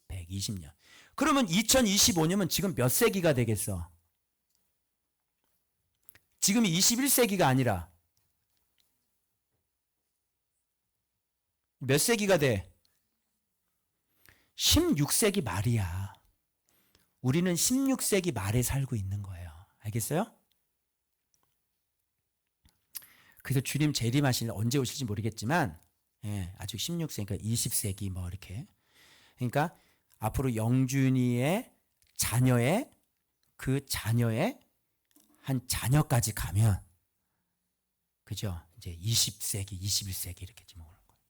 120년. 그러면 2025년은 지금 몇 세기가 되겠어? 지금이 21세기가 아니라 몇 세기가 돼? 16세기 말이야. 우리는 16세기 말에 살고 있는 거예요. 알겠어요? 그래서 주님 재림하시는 언제 오실지 모르겠지만, 아직 16세기, 그러니까 20세기 뭐 이렇게. 그러니까 앞으로 영준이의 자녀의 그 자녀의 한 자녀까지 가면, 그죠? 이제 20세기, 21세기 이렇게 지금 오는 거예요.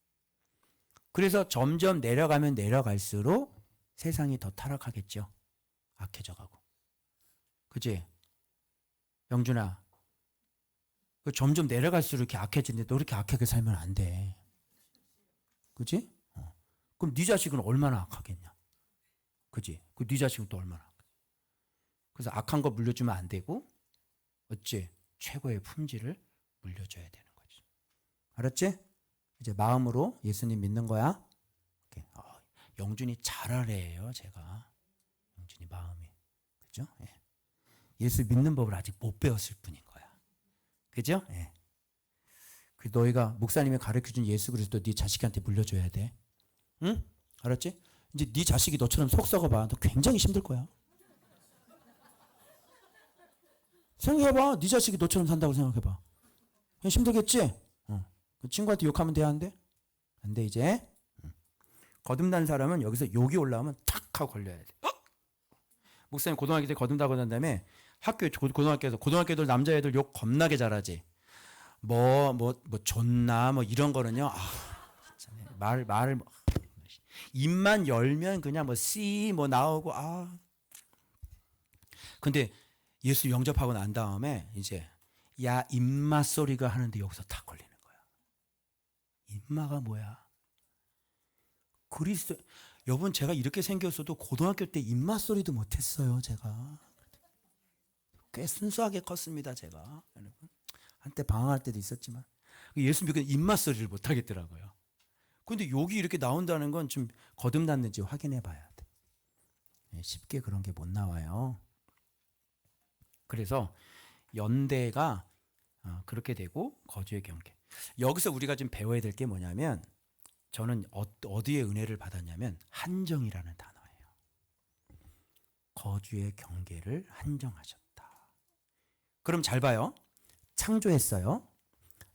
그래서 점점 내려가면 내려갈수록 세상이 더 타락하겠죠. 악해져 가고. 그치? 영준아, 점점 내려갈수록 이렇게 악해지는데 너 이렇게 악하게 살면 안 돼. 그치? 그럼 네 자식은 얼마나 악하겠냐? 그치? 네 자식은 또 얼마나 악하겠냐? 그래서 악한 거 물려주면 안 되고, 어찌? 최고의 품질을 물려줘야 되는 거지. 알았지? 이제 마음으로 예수님 믿는 거야. 영준이 잘하래요, 제가. 영준이 마음이. 그죠? 예. 예수 믿는 법을 아직 못 배웠을 뿐인 거야. 그죠? 예. 그 너희가 목사님이 가르쳐준 예수 그리스도 네 자식한테 물려줘야 돼. 응? 알았지? 이제 네 자식이 너처럼 속 썩어봐. 너 굉장히 힘들 거야. 생각해봐. 네 자식이 너처럼 산다고 생각해봐. 힘들겠지? 그 친구한테 욕하면 돼, 안 돼? 안 돼, 이제. 거듭난 사람은 여기서 욕이 올라오면 탁 하고 걸려야 돼. 목사님 고등학교 때 거듭나고 난 다음에 학교에 고등학교 애들 남자애들 욕 겁나게 잘하지. 존나 이런 거는요. 진짜 말을 입만 열면 그냥 C 나오고 근데 예수 영접하고 난 다음에 이제 야 입마 소리가 하는데 여기서 탁 걸리는 거야. 입마가 뭐야? 그리스도 여러분 제가 이렇게 생겼어도 고등학교 때 입마 소리도 못했어요. 제가 꽤 순수하게 컸습니다. 제가 여러분 한때 방황할 때도 있었지만 예수 믿고 입마 소리를 못 하겠더라고요. 근데 욕이 이렇게 나온다는 건 좀 거듭났는지 확인해 봐야 돼. 쉽게 그런 게 못 나와요. 그래서 연대가 그렇게 되고 거주의 경계. 여기서 우리가 좀 배워야 될 게 뭐냐면 저는 어디에 은혜를 받았냐면 한정이라는 단어예요. 거주의 경계를 한정하셨다. 그럼 잘 봐요. 창조했어요.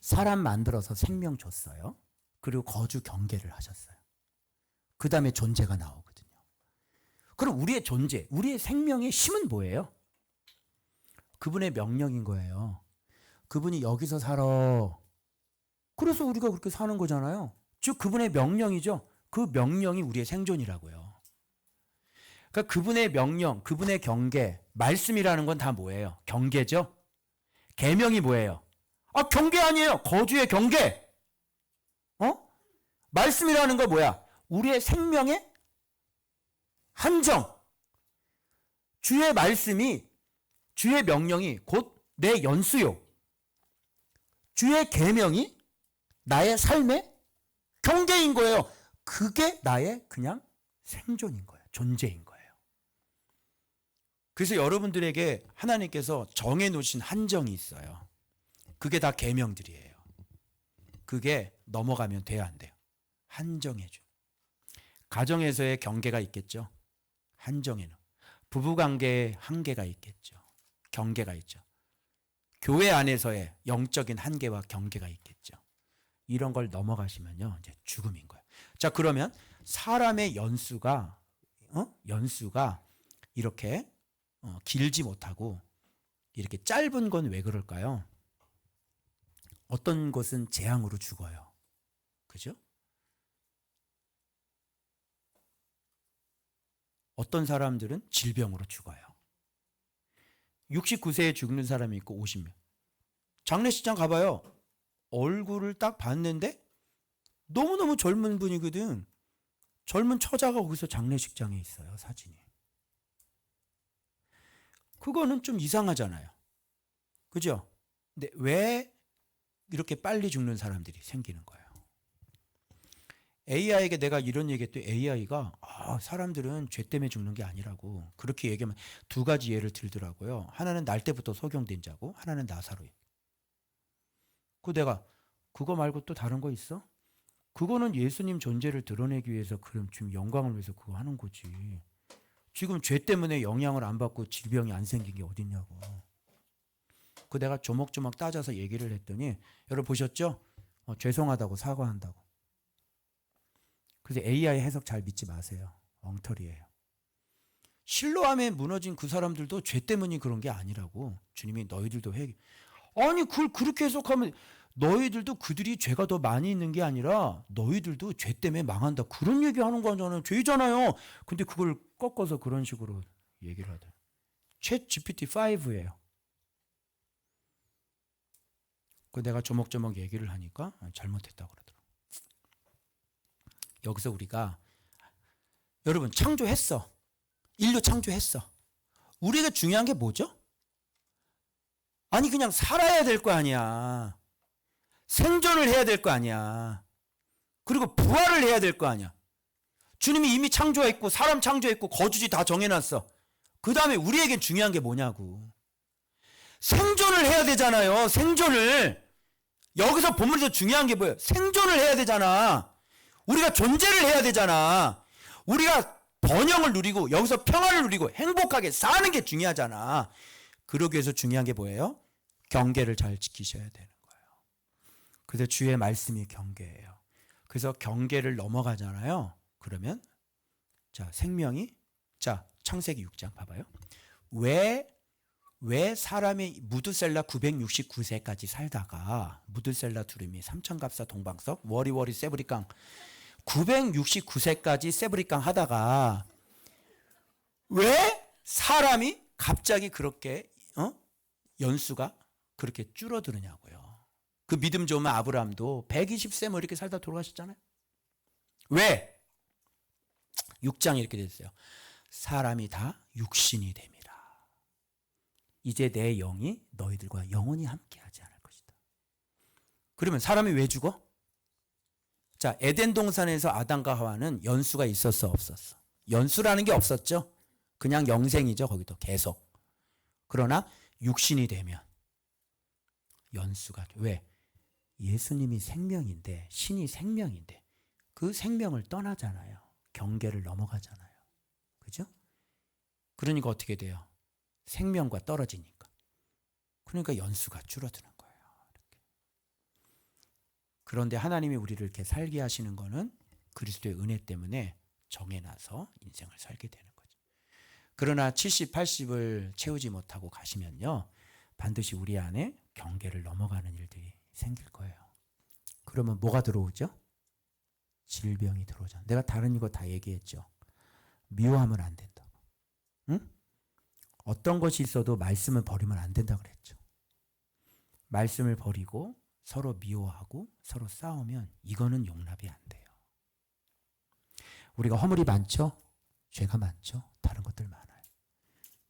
사람 만들어서 생명 줬어요. 그리고 거주 경계를 하셨어요. 그 다음에 존재가 나오거든요. 그럼 우리의 존재, 우리의 생명의 힘은 뭐예요? 그분의 명령인 거예요. 그분이 여기서 살아. 그래서 우리가 그렇게 사는 거잖아요. 즉 그분의 명령이죠. 그 명령이 우리의 생존이라고요. 그러니까 그분의 명령, 그분의 경계, 말씀이라는 건 다 뭐예요? 경계죠. 계명이 뭐예요? 경계 아니에요. 거주의 경계. 말씀이라는 건 뭐야? 우리의 생명의 한정. 주의 말씀이, 주의 명령이 곧 내 연수요. 주의 계명이 나의 삶의 경계인 거예요. 그게 나의 그냥 생존인 거예요. 존재인 거예요. 그래서 여러분들에게 하나님께서 정해놓으신 한정이 있어요. 그게 다 계명들이에요. 그게 넘어가면 돼야 안 돼요. 한정해줘. 가정에서의 경계가 있겠죠. 한정에는. 부부관계의 한계가 있겠죠. 경계가 있죠. 교회 안에서의 영적인 한계와 경계가 있겠죠. 이런 걸 넘어가시면요, 이제 죽음인 거예요. 자, 그러면 사람의 연수가 이렇게 길지 못하고 이렇게 짧은 건 왜 그럴까요? 어떤 것은 재앙으로 죽어요. 그죠? 어떤 사람들은 질병으로 죽어요. 69세에 죽는 사람이 있고 50명. 장례식장 가봐요. 얼굴을 딱 봤는데 너무너무 젊은 분이거든. 젊은 처자가 거기서 장례식장에 있어요. 사진이. 그거는 좀 이상하잖아요. 그죠? 근데 왜 이렇게 빨리 죽는 사람들이 생기는 거예요? AI에게 내가 이런 얘기했더니 AI가 사람들은 죄 때문에 죽는 게 아니라고 그렇게 얘기하면 두 가지 예를 들더라고요. 하나는 날 때부터 소경된 자고 하나는 나사로. 내가 그거 말고 또 다른 거 있어? 그거는 예수님 존재를 드러내기 위해서 그럼 지금 영광을 위해서 그거 하는 거지. 지금 죄 때문에 영향을 안 받고 질병이 안 생긴 게 어딨냐고. 내가 조목조목 따져서 얘기를 했더니 여러분 보셨죠? 죄송하다고 사과한다고. 그래서 AI 해석 잘 믿지 마세요. 엉터리예요. 실로암에 무너진 그 사람들도 죄 때문이 그런 게 아니라고. 주님이 너희들도 아니 그걸 그렇게 해석하면 너희들도 그들이 죄가 더 많이 있는 게 아니라 너희들도 죄 때문에 망한다. 그런 얘기하는 거잖아요. 죄잖아요. 근데 그걸 꺾어서 그런 식으로 얘기를 하더라고요. 챗 GPT-5예요. 내가 조목조목 얘기를 하니까 잘못했다고 그러더라고요. 여기서 우리가 여러분 창조했어. 인류 창조했어. 우리가 중요한 게 뭐죠? 아니 그냥 살아야 될 거 아니야. 생존을 해야 될 거 아니야. 그리고 부활을 해야 될 거 아니야. 주님이 이미 창조했고 사람 창조했고 거주지 다 정해놨어. 그 다음에 우리에겐 중요한 게 뭐냐고. 생존을 해야 되잖아요. 생존을. 여기서 본문에서 중요한 게 뭐예요? 생존을 해야 되잖아. 우리가 존재를 해야 되잖아. 우리가 번영을 누리고 여기서 평화를 누리고 행복하게 사는 게 중요하잖아. 그러기 위해서 중요한 게 뭐예요? 경계를 잘 지키셔야 되는 거예요. 그래서 주의 말씀이 경계예요. 그래서 경계를 넘어가잖아요. 그러면 자, 생명이 자, 창세기 6장 봐봐요. 왜 사람이 무드셀라 969세까지 살다가 무드셀라 두루미 삼천갑사 동방석 워리워리 세브리깡 969세까지 세브리깡 하다가 왜 사람이 갑자기 그렇게 연수가 그렇게 줄어드느냐고요. 그 믿음 좋으면 아브라함도 120세 뭐 이렇게 살다 돌아가셨잖아요. 왜? 6장에 이렇게 됐어요. 사람이 다 육신이 됨이라. 이제 내 영이 너희들과 영원히 함께하지 않을 것이다. 그러면 사람이 왜 죽어? 자, 에덴 동산에서 아담과 하와는 연수가 있었어, 없었어? 연수라는 게 없었죠. 그냥 영생이죠, 거기도 계속. 그러나 육신이 되면 연수가 왜? 예수님이 생명인데, 신이 생명인데 그 생명을 떠나잖아요. 경계를 넘어가잖아요. 그죠? 그러니까 어떻게 돼요? 생명과 떨어지니까. 그러니까 연수가 줄어드는 거예요. 이렇게. 그런데 하나님이 우리를 이렇게 살게 하시는 거는 그리스도의 은혜 때문에 정해놔서 인생을 살게 되는 거죠. 그러나 70, 80을 채우지 못하고 가시면요. 반드시 우리 안에 경계를 넘어가는 일들이 생길 거예요. 그러면 뭐가 들어오죠? 질병이 들어오죠. 내가 다른 이거 다 얘기했죠. 미워하면 안 된다고. 응? 어떤 것이 있어도 말씀을 버리면 안 된다고 그랬죠. 말씀을 버리고 서로 미워하고 서로 싸우면 이거는 용납이 안 돼요. 우리가 허물이 많죠? 죄가 많죠? 다른 것들 많아요.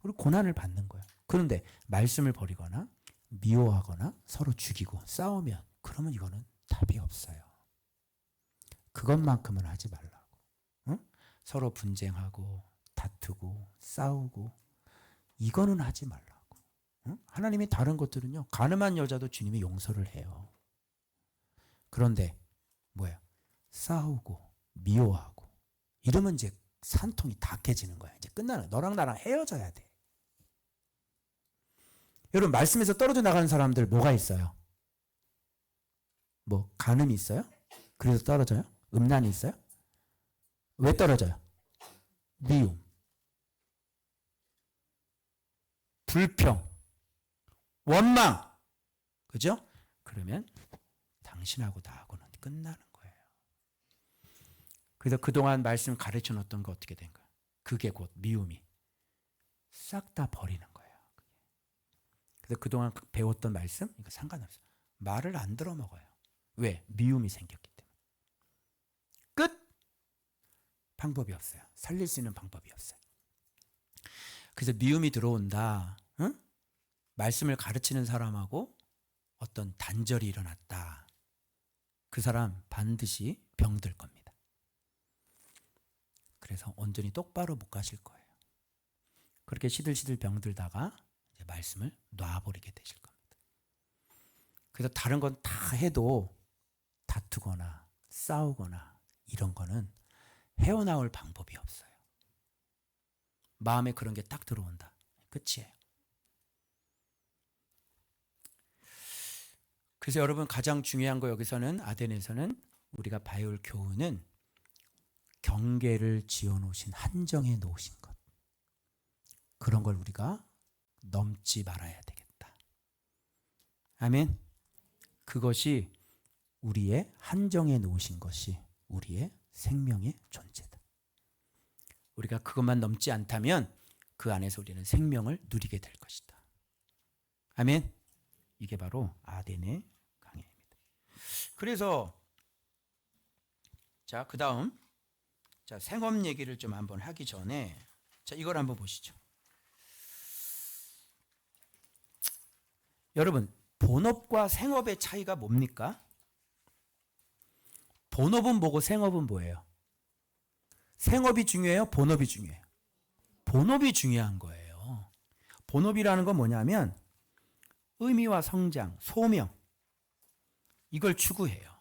그리고 고난을 받는 거예요. 그런데 말씀을 버리거나 미워하거나 서로 죽이고 싸우면 그러면 이거는 답이 없어요. 그것만큼은 하지 말라고. 응? 서로 분쟁하고 다투고 싸우고 이거는 하지 말라고. 응? 하나님이 다른 것들은요. 가늠한 여자도 주님이 용서를 해요. 그런데 뭐예요? 싸우고 미워하고 이러면 이제 산통이 다 깨지는 거야. 이제 끝나는 거야. 너랑 나랑 헤어져야 돼. 여러분 말씀에서 떨어져 나가는 사람들 뭐가 있어요? 뭐 간음이 있어요? 그래서 떨어져요? 음란이 있어요? 왜 떨어져요? 미움, 불평, 원망. 그죠? 그러면 당신하고 나하고는 끝나는 거예요. 그래서 그동안 말씀 가르쳐 놨던 거 어떻게 된 거야? 그게 곧 미움이 싹 다 버리는 거예요. 그래서 그동안 배웠던 말씀 이거 상관없어요. 말을 안 들어 먹어요. 왜? 미움이 생겼기 때문에. 끝! 방법이 없어요. 살릴 수 있는 방법이 없어요. 그래서 미움이 들어온다. 응? 말씀을 가르치는 사람하고 어떤 단절이 일어났다. 그 사람 반드시 병들 겁니다. 그래서 온전히 똑바로 못 가실 거예요. 그렇게 시들시들 병들다가 이제 말씀을 놔버리게 되실 겁니다. 그래서 다른 건 다 해도 다투거나 싸우거나 이런 거는 헤어나올 방법이 없어요. 마음에 그런 게 딱 들어온다. 끝이에요. 그래서 여러분 가장 중요한 거 여기서는 아덴에서는 우리가 봐야 할 교훈은 경계를 지어놓으신 한정해 놓으신 것. 그런 걸 우리가 넘지 말아야 되겠다. 아멘. 그것이 우리의 한정해 놓으신 것이 우리의 생명의 존재다. 우리가 그것만 넘지 않다면 그 안에서 우리는 생명을 누리게 될 것이다. 아멘. 이게 바로 아덴의 강해입니다. 그래서 자, 그다음 자, 생업 얘기를 좀 한번 하기 전에 자, 이걸 한번 보시죠. 여러분, 본업과 생업의 차이가 뭡니까? 본업은 뭐고 생업은 뭐예요? 생업이 중요해요? 본업이 중요해요? 본업이 중요한 거예요. 본업이라는 건 뭐냐면 의미와 성장, 소명 이걸 추구해요.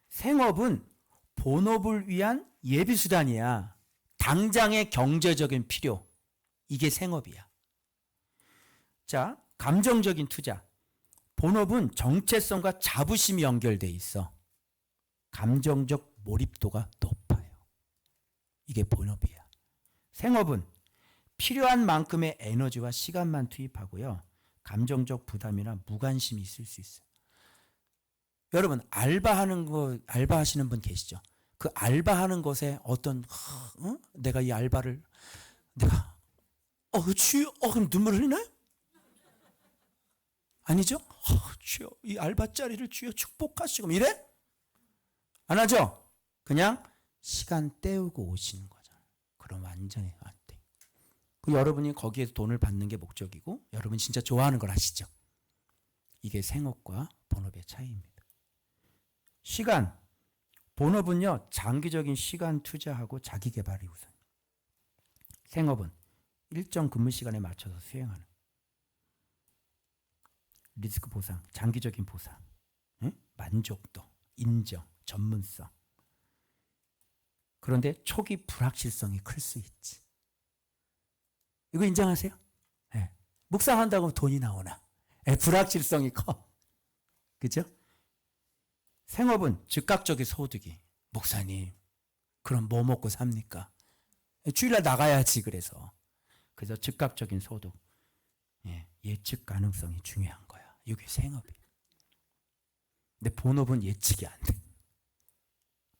생업은 본업을 위한 예비수단이야. 당장의 경제적인 필요. 이게 생업이야. 자, 감정적인 투자. 본업은 정체성과 자부심이 연결돼 있어. 감정적 몰입도가 높아요. 이게 본업이야. 생업은 필요한 만큼의 에너지와 시간만 투입하고요. 감정적 부담이나 무관심이 있을 수 있어요. 여러분, 알바하시는 분 계시죠? 그 알바하는 것에 어떤, 내가 이 알바를, 주여, 그럼 눈물 흘리나요? 아니죠? 주여, 이 알바자리를 주여 축복하시고, 이래? 안 하죠? 그냥 시간 때우고 오시는 거잖아요. 그럼 완전히 안 돼. 여러분이 거기에서 돈을 받는 게 목적이고, 여러분 진짜 좋아하는 걸 하시죠? 이게 생업과 본업의 차이입니다. 시간, 본업은요, 장기적인 시간 투자하고 자기 개발이 우선. 생업은 일정 근무 시간에 맞춰서 수행하는. 리스크 보상, 장기적인 보상, 만족도, 인정, 전문성. 그런데 초기 불확실성이 클 수 있지. 이거 인정하세요? 네. 묵상한다고 돈이 나오나? 네, 불확실성이 커. 그죠? 생업은 즉각적인 소득이. 목사님, 그럼 뭐 먹고 삽니까? 주일날 나가야지, 그래서 즉각적인 소득. 예측 가능성이 중요한 거야. 이게 생업이야. 근데 본업은 예측이 안 돼.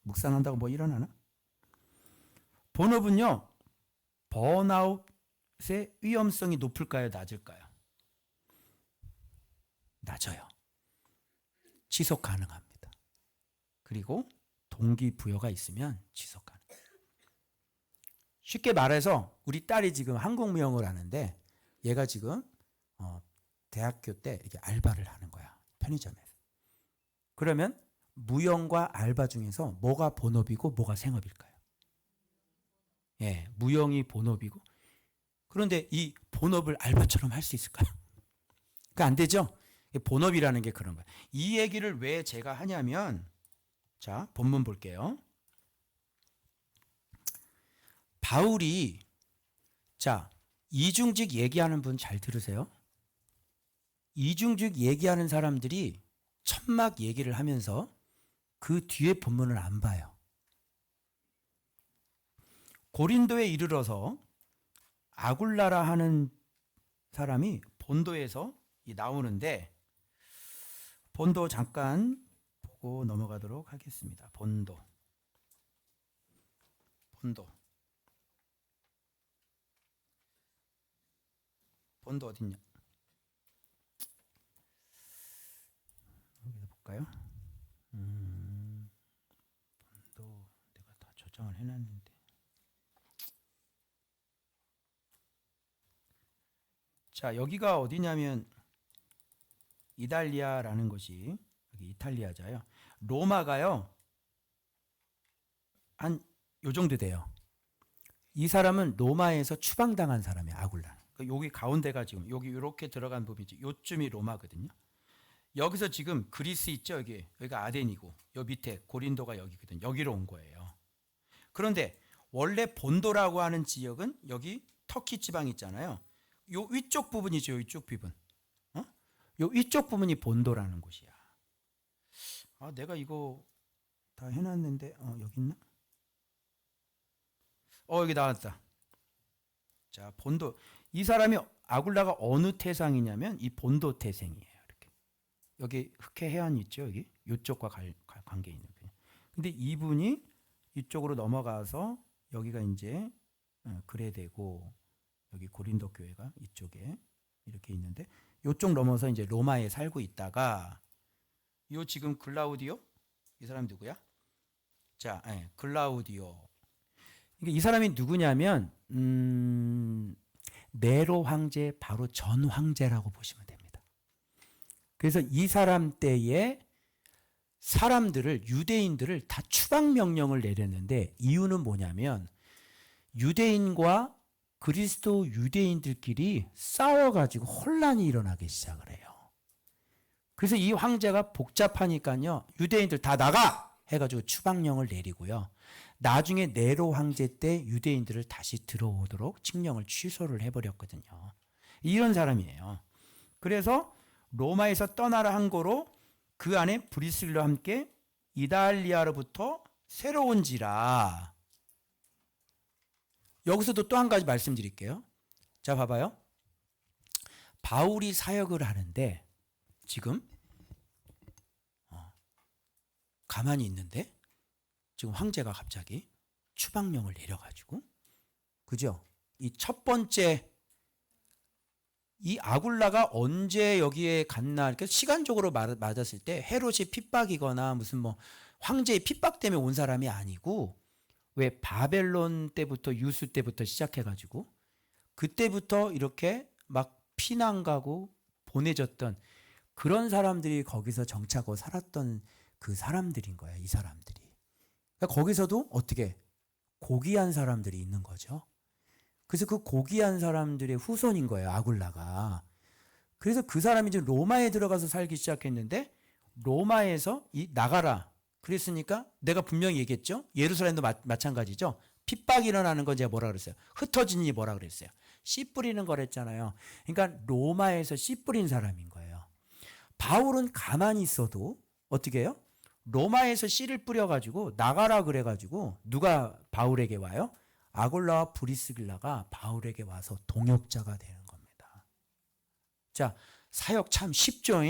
묵상한다고 뭐 일어나나? 본업은요, 번아웃의 위험성이 높을까요? 낮을까요? 낮아요. 지속 가능합니다. 그리고 동기부여가 있으면 지속 가능. 쉽게 말해서 우리 딸이 지금 항공무용을 하는데 얘가 지금 대학교 때 이게 알바를 하는 거야. 편의점에서. 그러면 무용과 알바 중에서 뭐가 본업이고 뭐가 생업일까요? 예, 무용이 본업이고. 그런데 이 본업을 알바처럼 할 수 있을까요? 그러니까 안 되죠? 본업이라는 게 그런 거예요. 이 얘기를 왜 제가 하냐면, 자, 본문 볼게요. 바울이, 자, 이중직 얘기하는 분 잘 들으세요. 이중직 얘기하는 사람들이 천막 얘기를 하면서 그 뒤에 본문을 안 봐요. 고린도에 이르러서 아굴라라 하는 사람이 본도에서 나오는데, 본도 잠깐 보고 넘어가도록 하겠습니다. 본도 어딨냐? 여기서 볼까요? 본도 내가 다 저장을 해놨는데. 자, 여기가 어디냐면 이달리아라는 것이, 여기 이탈리아잖아요. 로마가요, 한 요 정도 돼요. 이 사람은 로마에서 추방당한 사람이에요. 아굴라. 여기 가운데가 지금 여기 이렇게 들어간 부분이지. 요쯤이 로마거든요. 여기서 지금 그리스 있죠. 여기가 아덴이고, 요 밑에 고린도가 여기거든요. 여기로 온 거예요. 그런데 원래 본도라고 하는 지역은 여기 터키 지방 있잖아요. 요 위쪽 부분이죠. 이쪽 부분. 요 위쪽 부분이 본도라는 곳이야. 내가 이거 다 해놨는데, 여기 있나? 여기 나왔다. 자, 본도. 이 사람이 아굴라가 어느 태상이냐면 이 본도 태생이에요. 이렇게. 여기 흑해 해안 있죠. 여기. 이쪽과 관계 있는 분. 근데 이분이 이쪽으로 넘어가서 여기가 이제 그레데고, 여기 고린도 교회가 이쪽에 이렇게 있는데, 이쪽 넘어서 이제 로마에 살고 있다가, 요 지금 글라우디오? 이 사람이 누구야? 자, 글라우디오. 이 사람이 누구냐면, 네로 황제 바로 전 황제라고 보시면 됩니다. 그래서 이 사람 때에 사람들을, 유대인들을 다 추방 명령을 내렸는데, 이유는 뭐냐면 유대인과 그리스도 유대인들끼리 싸워가지고 혼란이 일어나기 시작을 해요. 그래서 이 황제가 복잡하니까요. 유대인들 다 나가! 해가지고 추방령을 내리고요. 나중에 네로 황제 때 유대인들을 다시 들어오도록 칙령을 취소를 해버렸거든요. 이런 사람이에요. 그래서 로마에서 떠나라 한 거로 그 안에 브리슬라와 함께 이달리아로부터 새로운지라. 여기서도 또 한 가지 말씀드릴게요. 자, 봐봐요. 바울이 사역을 하는데 지금 가만히 있는데 지금 황제가 갑자기 추방령을 내려가지고, 그죠? 이 첫 번째 이 아굴라가 언제 여기에 갔나 이렇게 시간적으로 맞았을 때 헤롯이 핍박이거나 무슨 뭐 황제의 핍박 때문에 온 사람이 아니고, 왜 바벨론 때부터 유수 때부터 시작해가지고 그때부터 이렇게 막 피난 가고 보내졌던 그런 사람들이 거기서 정착하고 살았던 그 사람들인 거야, 이 사람들이. 그러니까 거기서도 어떻게 고귀한 사람들이 있는 거죠. 그래서 그 고귀한 사람들의 후손인 거예요, 아굴라가. 그래서 그 사람이 이제 로마에 들어가서 살기 시작했는데 로마에서 나가라 그랬으니까 내가 분명히 얘기했죠. 예루살렘도 마찬가지죠. 핍박이 일어나는 건 제가 뭐라 그랬어요? 흩어지니 뭐라 그랬어요? 씨 뿌리는 거랬잖아요. 그러니까 로마에서 씨 뿌린 사람인 거예요. 바울은 가만히 있어도 어떻게 해요? 로마에서 씨를 뿌려가지고 나가라 그래가지고 누가 바울에게 와요? 아골라와 브리스길라가 바울에게 와서 동역자가 되는 겁니다. 자, 사역 참 쉽죠?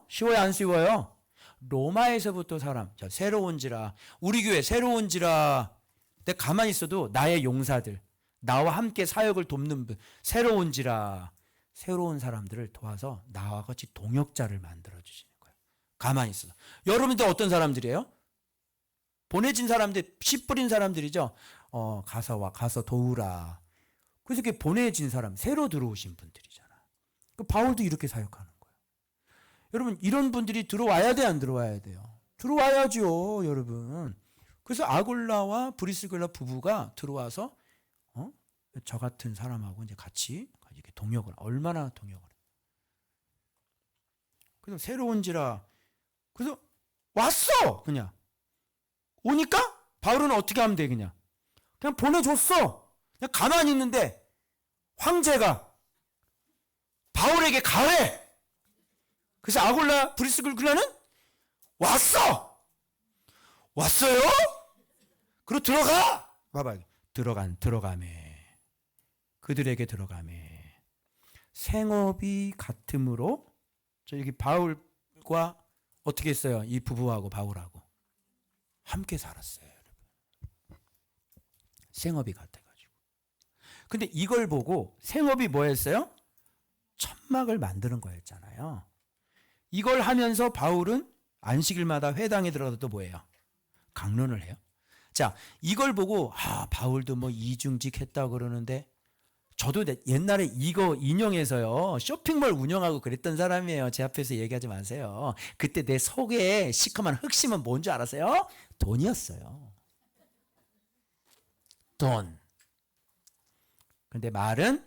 쉬워요, 안 쉬워요? 로마에서부터 사람, 자, 새로운지라, 우리 교회 새로운지라, 내가 가만히 있어도 나의 용사들, 나와 함께 사역을 돕는 분, 새로운지라, 새로운 사람들을 도와서 나와 같이 동역자를 만들어주시는 거예요. 가만히 있어도. 여러분들 어떤 사람들이에요? 보내진 사람들, 씨 뿌린 사람들이죠. 가서 도우라. 그래서 이렇게 보내진 사람, 새로 들어오신 분들이잖아. 그 바울도 이렇게 사역하는 거예요. 여러분, 이런 분들이 들어와야 돼, 안 들어와야 돼요? 들어와야죠, 여러분. 그래서 아굴라와 브리스길라 부부가 들어와서, 저 같은 사람하고 이제 같이 이렇게 동역을, 얼마나 동역을 해. 그래서 새로운지라, 그래서 왔어! 그냥. 오니까 바울은 어떻게 하면 돼, 그냥 보내줬어. 그냥 가만히 있는데 황제가 바울에게 가래. 그래서 아굴라 브리스길라는 왔어요. 그리고 들어가. 봐봐, 들어가매. 그들에게 들어가매. 생업이 같음으로, 저 여기 바울과 어떻게 했어요? 이 부부하고 바울하고 함께 살았어요, 여러분. 생업이 같아가지고. 근데 이걸 보고 생업이 뭐 했어요? 천막을 만드는 거였잖아요. 이걸 하면서 바울은 안식일마다 회당에 들어가서 또 뭐예요? 강론을 해요. 자, 이걸 보고 바울도 뭐 이중직 했다고 그러는데, 저도 옛날에 이거 인용해서요 쇼핑몰 운영하고 그랬던 사람이에요. 제 앞에서 얘기하지 마세요. 그때 내 속에 시커먼 흑심은 뭔 줄 알았어요? 돈이었어요. 돈. 근데 말은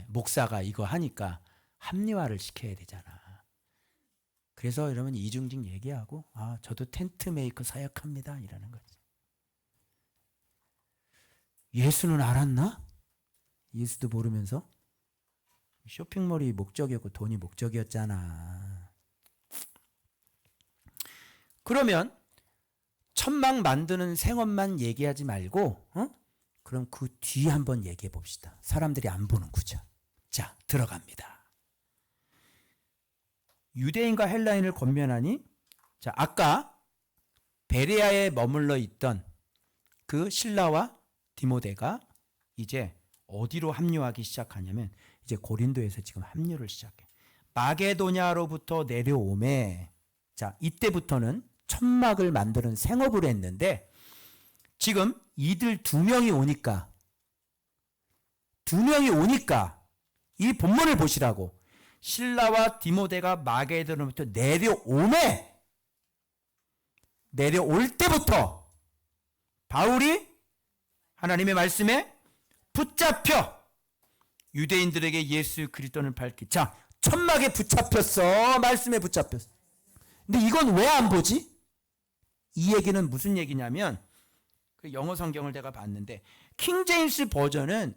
목사가 이거 하니까 합리화를 시켜야 되잖아. 그래서 여러분 이중직 얘기하고 저도 텐트 메이커 사역합니다 이러는 거지. 예수는 알았나? 예수도 모르면서 쇼핑몰이 목적이었고 돈이 목적이었잖아. 그러면 천막 만드는 생업만 얘기하지 말고 그럼 그 뒤에 한번 얘기해 봅시다. 사람들이 안 보는 구절. 자, 들어갑니다. 유대인과 헬라인을 권면하니, 자, 아까 베레아에 머물러 있던 그 실라와 디모데가 이제 어디로 합류하기 시작하냐면 이제 고린도에서 지금 합류를 시작해. 마게도냐로부터 내려오매, 자, 이때부터는 천막을 만드는 생업을 했는데 지금 이들 두 명이 오니까 이 본문을 보시라고. 실라와 디모데가 마게도냐로부터 내려올 때부터 바울이 하나님의 말씀에 붙잡혀 유대인들에게 예수 그리스도를 밝히. 자, 천막에 붙잡혔어. 말씀에 붙잡혔어. 근데 이건 왜 안 보지? 이 얘기는 무슨 얘기냐면 그 영어 성경을 내가 봤는데 킹 제임스 버전은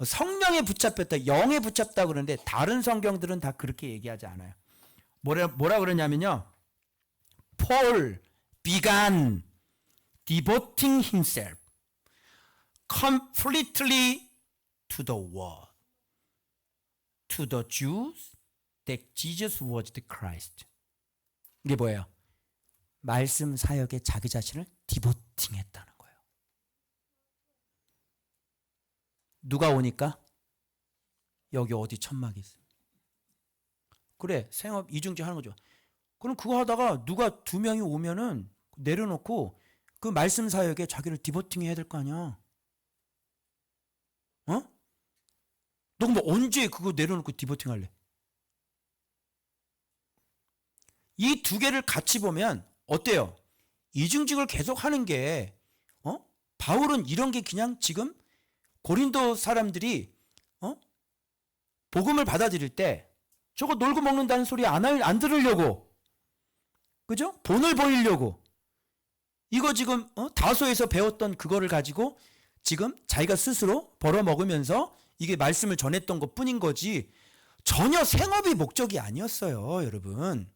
성령에 붙잡혔다, 영에 붙잡다 그러는데 다른 성경들은 다 그렇게 얘기하지 않아요. 뭐라 그러냐면요. Paul began devoting himself completely to the word, to the Jews that Jesus was the Christ. 이게 뭐예요? 말씀 사역에 자기 자신을 디보팅했다는 거예요. 누가 오니까 여기 어디 천막이 있어. 그래, 생업 이중직 하는 거죠. 그럼 그거 하다가 누가 2명이 오면은 내려놓고 그 말씀 사역에 자기를 디보팅 해야 될 거 아니야. 너 뭐 언제 그거 내려놓고 디보팅 할래? 이 두 개를 같이 보면 어때요? 이중직을 계속 하는 게 바울은 이런 게 그냥 지금 고린도 사람들이 복음을 받아들일 때 저거 놀고 먹는다는 소리 안 들으려고, 그죠? 본을 보이려고 이거 지금 다소에서 배웠던 그거를 가지고 지금 자기가 스스로 벌어먹으면서 이게 말씀을 전했던 것 뿐인 거지 전혀 생업이 목적이 아니었어요, 여러분.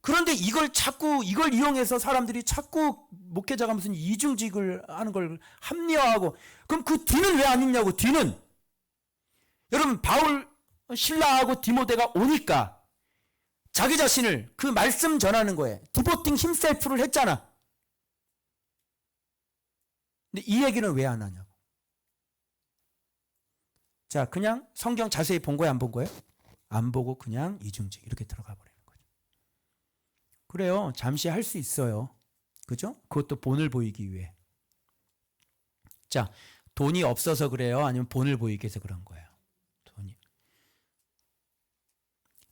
그런데 이걸 이용해서 사람들이 자꾸 목회자가 무슨 이중직을 하는 걸 합리화하고, 그럼 그 뒤는 왜 안 있냐고, 뒤는. 여러분, 바울, 신라하고 디모데가 오니까 자기 자신을 그 말씀 전하는 거에 디보팅 힘셀프를 했잖아. 근데 이 얘기는 왜 안 하냐고. 자, 그냥 성경 자세히 본 거예요, 안 본 거예요? 안 보고 그냥 이중직 이렇게 들어가 버려요. 그래요. 잠시 할 수 있어요. 그죠? 그것도 본을 보이기 위해. 자, 돈이 없어서 그래요? 아니면 본을 보이기 위해서 그런 거예요? 돈이.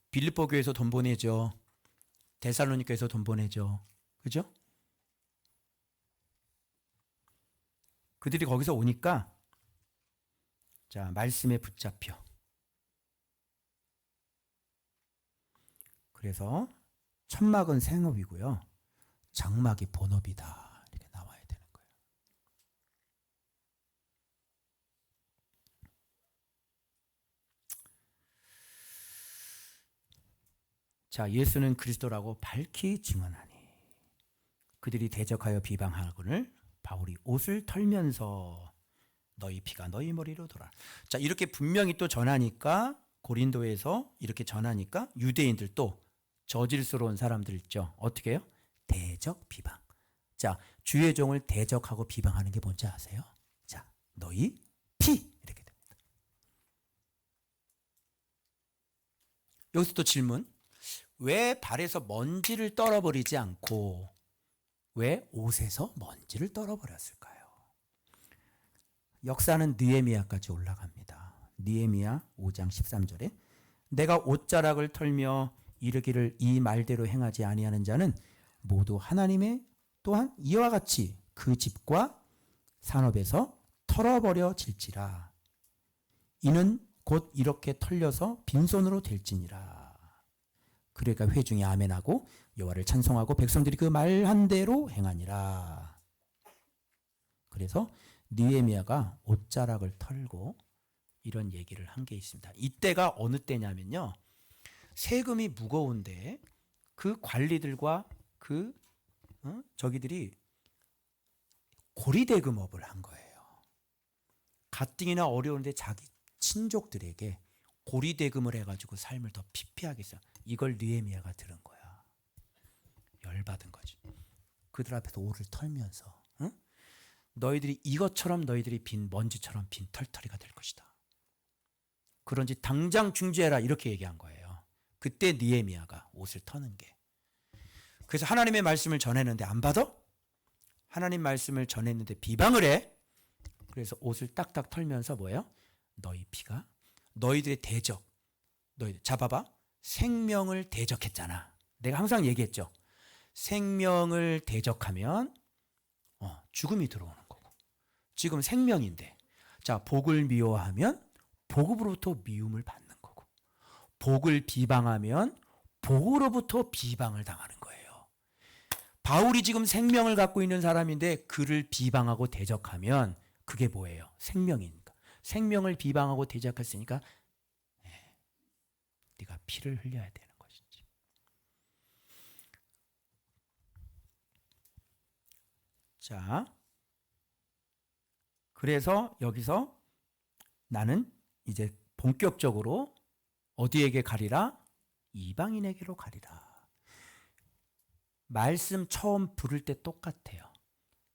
빌립보 교회에서 돈 보내죠. 데살로니가에서 돈 보내죠. 그죠? 그들이 거기서 오니까 자, 말씀에 붙잡혀. 그래서 천막은 생업이고요. 장막이 본업이다. 이렇게 나와야 되는 거예요. 자, 예수는 그리스도라고 밝히 증언하니 그들이 대적하여 비방하거늘 바울이 옷을 털면서 너희 피가 너희 머리로 돌아. 자, 이렇게 분명히 또 전하니까 고린도에서 이렇게 전하니까 유대인들 또 저질스러운 사람들 있죠. 어떻게 해요? 대적, 비방. 자, 주의 종을 대적하고 비방하는 게 뭔지 아세요? 자, 너희 피 이렇게 됩니다. 여기서 또 질문. 왜 발에서 먼지를 떨어버리지 않고 왜 옷에서 먼지를 떨어버렸을까요? 역사는 느헤미야까지 올라갑니다. 느헤미야 5장 13절에 내가 옷자락을 털며 이르기를 이 말대로 행하지 아니하는 자는 모두 하나님의 또한 이와 같이 그 집과 산업에서 털어버려질지라. 이는 곧 이렇게 털려서 빈손으로 될지니라. 그러니까 회중이 아멘하고 여호와를 찬송하고 백성들이 그 말한 대로 행하니라. 그래서 느헤미야가 옷자락을 털고 이런 얘기를 한 게 있습니다. 이때가 어느 때냐면요. 세금이 무거운데 그 관리들과 그 저기들이 고리대금업을 한 거예요. 가뜩이나 어려운데 자기 친족들에게 고리대금을 해가지고 삶을 더 피폐하게 했어요. 이걸 느헤미야가 들은 거야. 열받은 거지. 그들 앞에서 옷을 털면서 너희들이 이것처럼 너희들이 빈 먼지처럼 빈 털털이가 될 것이다. 그런지 당장 중지해라 이렇게 얘기한 거예요. 그때 느헤미야가 옷을 터는 게. 그래서 하나님의 말씀을 전했는데 안 받아? 하나님 말씀을 전했는데 비방을 해? 그래서 옷을 딱딱 털면서 뭐예요? 너희 피가 너희들의 대적. 너희들 잡아봐. 생명을 대적했잖아. 내가 항상 얘기했죠. 생명을 대적하면 죽음이 들어오는 거고. 지금 생명인데 자, 복을 미워하면 복으로부터 미움을 받는 거고. 복을 비방하면 복으로부터 비방을 당하는 거예요. 바울이 지금 생명을 갖고 있는 사람인데 그를 비방하고 대적하면 그게 뭐예요? 생명이니까. 생명을 비방하고 대적했으니까 네가 피를 흘려야 되는 것이지. 자, 그래서 여기서 나는 이제 본격적으로 어디에게 가리라? 이방인에게로 가리라. 말씀 처음 부를 때 똑같아요.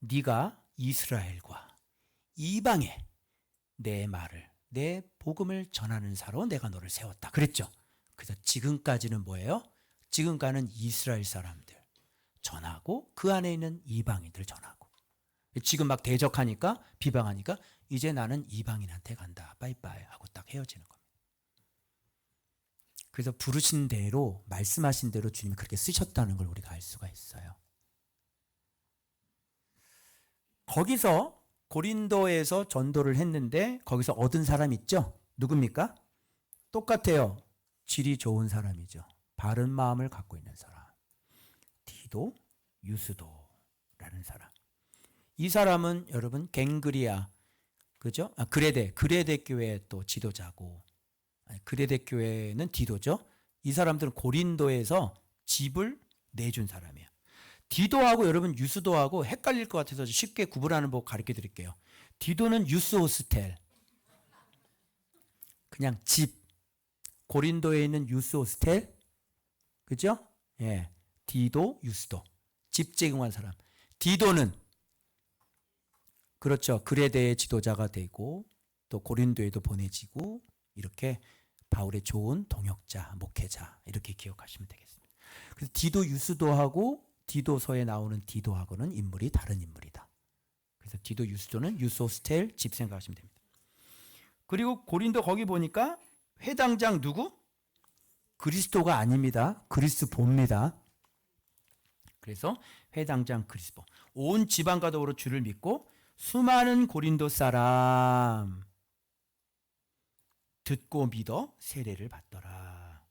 네가 이스라엘과 이방에 내 말을, 내 복음을 전하는 사로 내가 너를 세웠다. 그랬죠. 그래서 지금까지는 뭐예요? 지금까지는 이스라엘 사람들 전하고 그 안에 있는 이방인들 전하고. 지금 막 대적하니까 비방하니까 이제 나는 이방인한테 간다. 빠이빠이 하고 딱 헤어지는 겁니다. 그래서 부르신 대로 말씀하신 대로 주님이 그렇게 쓰셨다는 걸 우리가 알 수가 있어요. 거기서 고린도에서 전도를 했는데 거기서 얻은 사람 있죠? 누굽니까? 똑같아요. 질이 좋은 사람이죠. 바른 마음을 갖고 있는 사람. 디도, 유스도라는 사람. 이 사람은 여러분 갱그리아, 그죠? 그레데 교회의 또 지도자고, 그레데 교회는 디도죠. 이 사람들은 고린도에서 집을 내준 사람이에요. 디도하고 여러분 유스도하고 헷갈릴 것 같아서 쉽게 구분하는 법 가르쳐 드릴게요. 디도는 유스 호스텔, 그냥 집. 고린도에 있는 유스 호스텔, 그죠? 예, 디도, 유스도, 집 제공한 사람. 디도는 그렇죠. 그레데의 지도자가 되고 또 고린도에도 보내지고 이렇게 바울의 좋은 동역자, 목회자 이렇게 기억하시면 되겠습니다. 그래서 디도, 유스도하고 디도서에 나오는 디도하고는 인물이 다른 인물이다. 그래서 디도, 유스도는 유스호스텔 집 생각하시면 됩니다. 그리고 고린도 거기 보니까 회당장 누구? 그리스도가 아닙니다. 그리스도입니다. 그래서 회당장 그리스도. 온 지방과 더불어 주를 믿고 수많은 고린도 사람 듣고 믿어 세례를 받더라.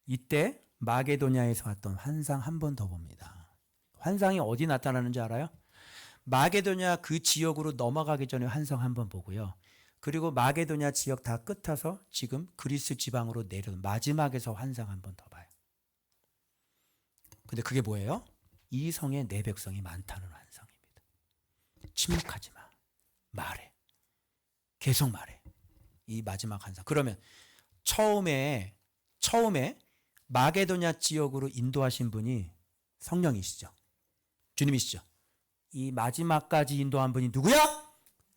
이때 마게도냐에서 왔던 환상 한 번 더 봅니다. 환상이 어디 나타나는지 알아요? 마게도냐 그 지역으로 넘어가기 전에 환상 한 번 보고요. 그리고 마게도냐 지역 다 끝에서 지금 그리스 지방으로 내려온 마지막에서 환상 한 번 더 봐요. 근데 그게 뭐예요? 이 성에 내 백성이 많다는 환상입니다. 침묵하지 마. 말해. 계속 말해. 이 마지막 환상. 그러면 처음에 마게도냐 지역으로 인도하신 분이 성령이시죠. 주님이시죠. 이 마지막까지 인도한 분이 누구야?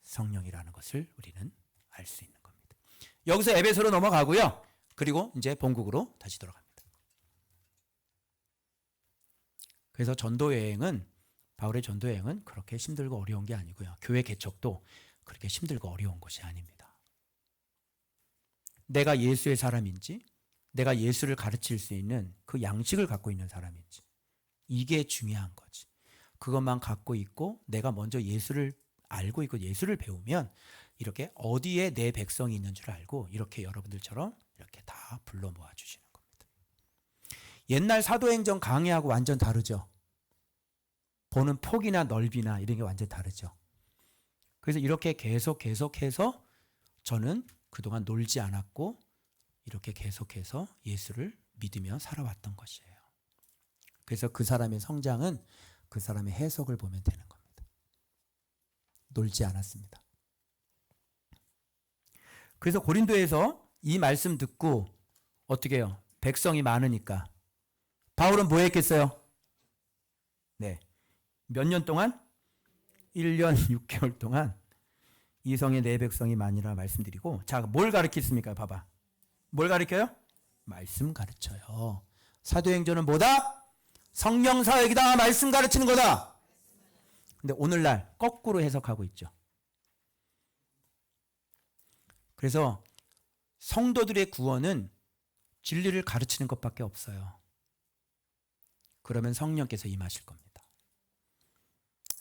성령이라는 것을 우리는 알 수 있는 겁니다. 여기서 에베소로 넘어가고요. 그리고 이제 본국으로 다시 돌아갑니다. 그래서 바울의 전도 여행은 그렇게 힘들고 어려운 게 아니고요. 교회 개척도 그렇게 힘들고 어려운 것이 아닙니다. 내가 예수의 사람인지, 내가 예수를 가르칠 수 있는 그 양식을 갖고 있는 사람인지, 이게 중요한 거지. 그것만 갖고 있고 내가 먼저 예수를 알고 있고 예수를 배우면 이렇게 어디에 내 백성이 있는 줄 알고 이렇게 여러분들처럼 이렇게 다 불러 모아 주시는 겁니다. 옛날 사도행전 강해하고 완전 다르죠. 보는 폭이나 넓이나 이런 게 완전 다르죠. 그래서 이렇게 계속해서 저는 그동안 놀지 않았고 이렇게 계속해서 예수를 믿으며 살아왔던 것이에요. 그래서 그 사람의 성장은 그 사람의 해석을 보면 되는 겁니다. 놀지 않았습니다. 그래서 고린도에서 이 말씀 듣고 어떻게 해요? 백성이 많으니까 바울은 뭐 했겠어요? 네. 몇 년 동안? 1년 6개월 동안 이 성에 내 백성이 많으라 말씀드리고, 자, 뭘 가르쳤습니까? 봐봐. 뭘 가르쳐요? 말씀 가르쳐요. 사도행전은 뭐다? 성령 사역이다. 말씀 가르치는 거다. 근데 오늘날 거꾸로 해석하고 있죠. 그래서 성도들의 구원은 진리를 가르치는 것밖에 없어요. 그러면 성령께서 임하실 겁니다.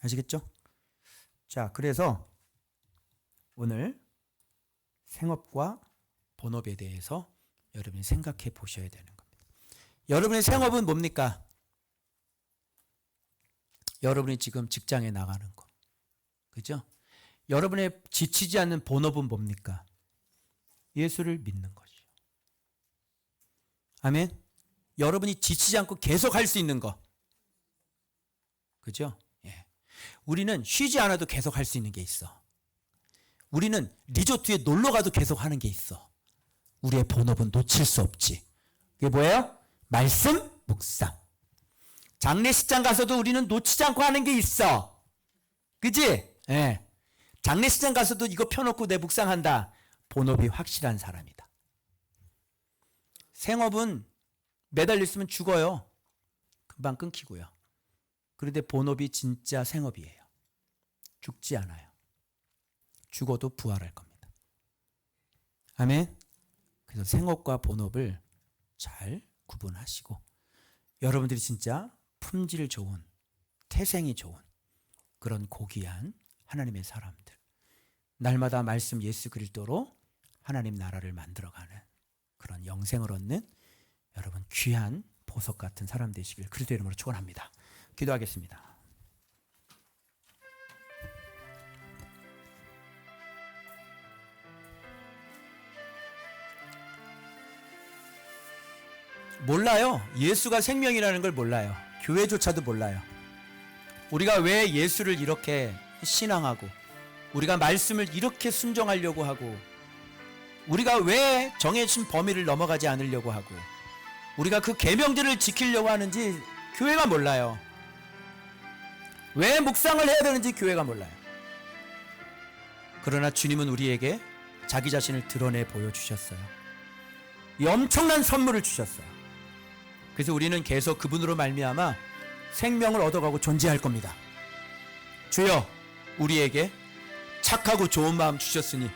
아시겠죠? 자, 그래서 오늘 생업과 본업에 대해서 여러분이 생각해 보셔야 되는 겁니다. 여러분의 생업은 뭡니까? 여러분이 지금 직장에 나가는 거. 그죠? 여러분의 지치지 않는 본업은 뭡니까? 예수를 믿는 것이요. 아멘? 여러분이 지치지 않고 계속 할 수 있는 거. 그죠? 예. 우리는 쉬지 않아도 계속 할 수 있는 게 있어. 우리는 리조트에 놀러 가도 계속 하는 게 있어. 우리의 본업은 놓칠 수 없지. 그게 뭐예요? 말씀, 묵상. 장례식장 가서도 우리는 놓치지 않고 하는 게 있어. 그지? 예. 장례식장 가서도 이거 펴놓고 내 묵상한다. 본업이 확실한 사람이다. 생업은 매달려 있으면 죽어요. 금방 끊기고요. 그런데 본업이 진짜 생업이에요. 죽지 않아요. 죽어도 부활할 겁니다. 아멘. 그래서 생업과 본업을 잘 구분하시고 여러분들이 진짜 품질 좋은, 태생이 좋은 그런 고귀한 하나님의 사람들, 날마다 말씀 예수 그리스도로 하나님 나라를 만들어가는 그런 영생을 얻는 여러분 귀한 보석 같은 사람 되시길 그리스도 이름으로 축원합니다. 기도하겠습니다. 몰라요. 예수가 생명이라는 걸 몰라요. 교회조차도 몰라요. 우리가 왜 예수를 이렇게 신앙하고 우리가 말씀을 이렇게 순종하려고 하고 우리가 왜 정해진 범위를 넘어가지 않으려고 하고 우리가 그 계명들을 지키려고 하는지 교회가 몰라요. 왜 묵상을 해야 되는지 교회가 몰라요. 그러나 주님은 우리에게 자기 자신을 드러내 보여주셨어요. 이 엄청난 선물을 주셨어요. 그래서 우리는 계속 그분으로 말미암아 생명을 얻어가고 존재할 겁니다. 주여, 우리에게 착하고 좋은 마음 주셨으니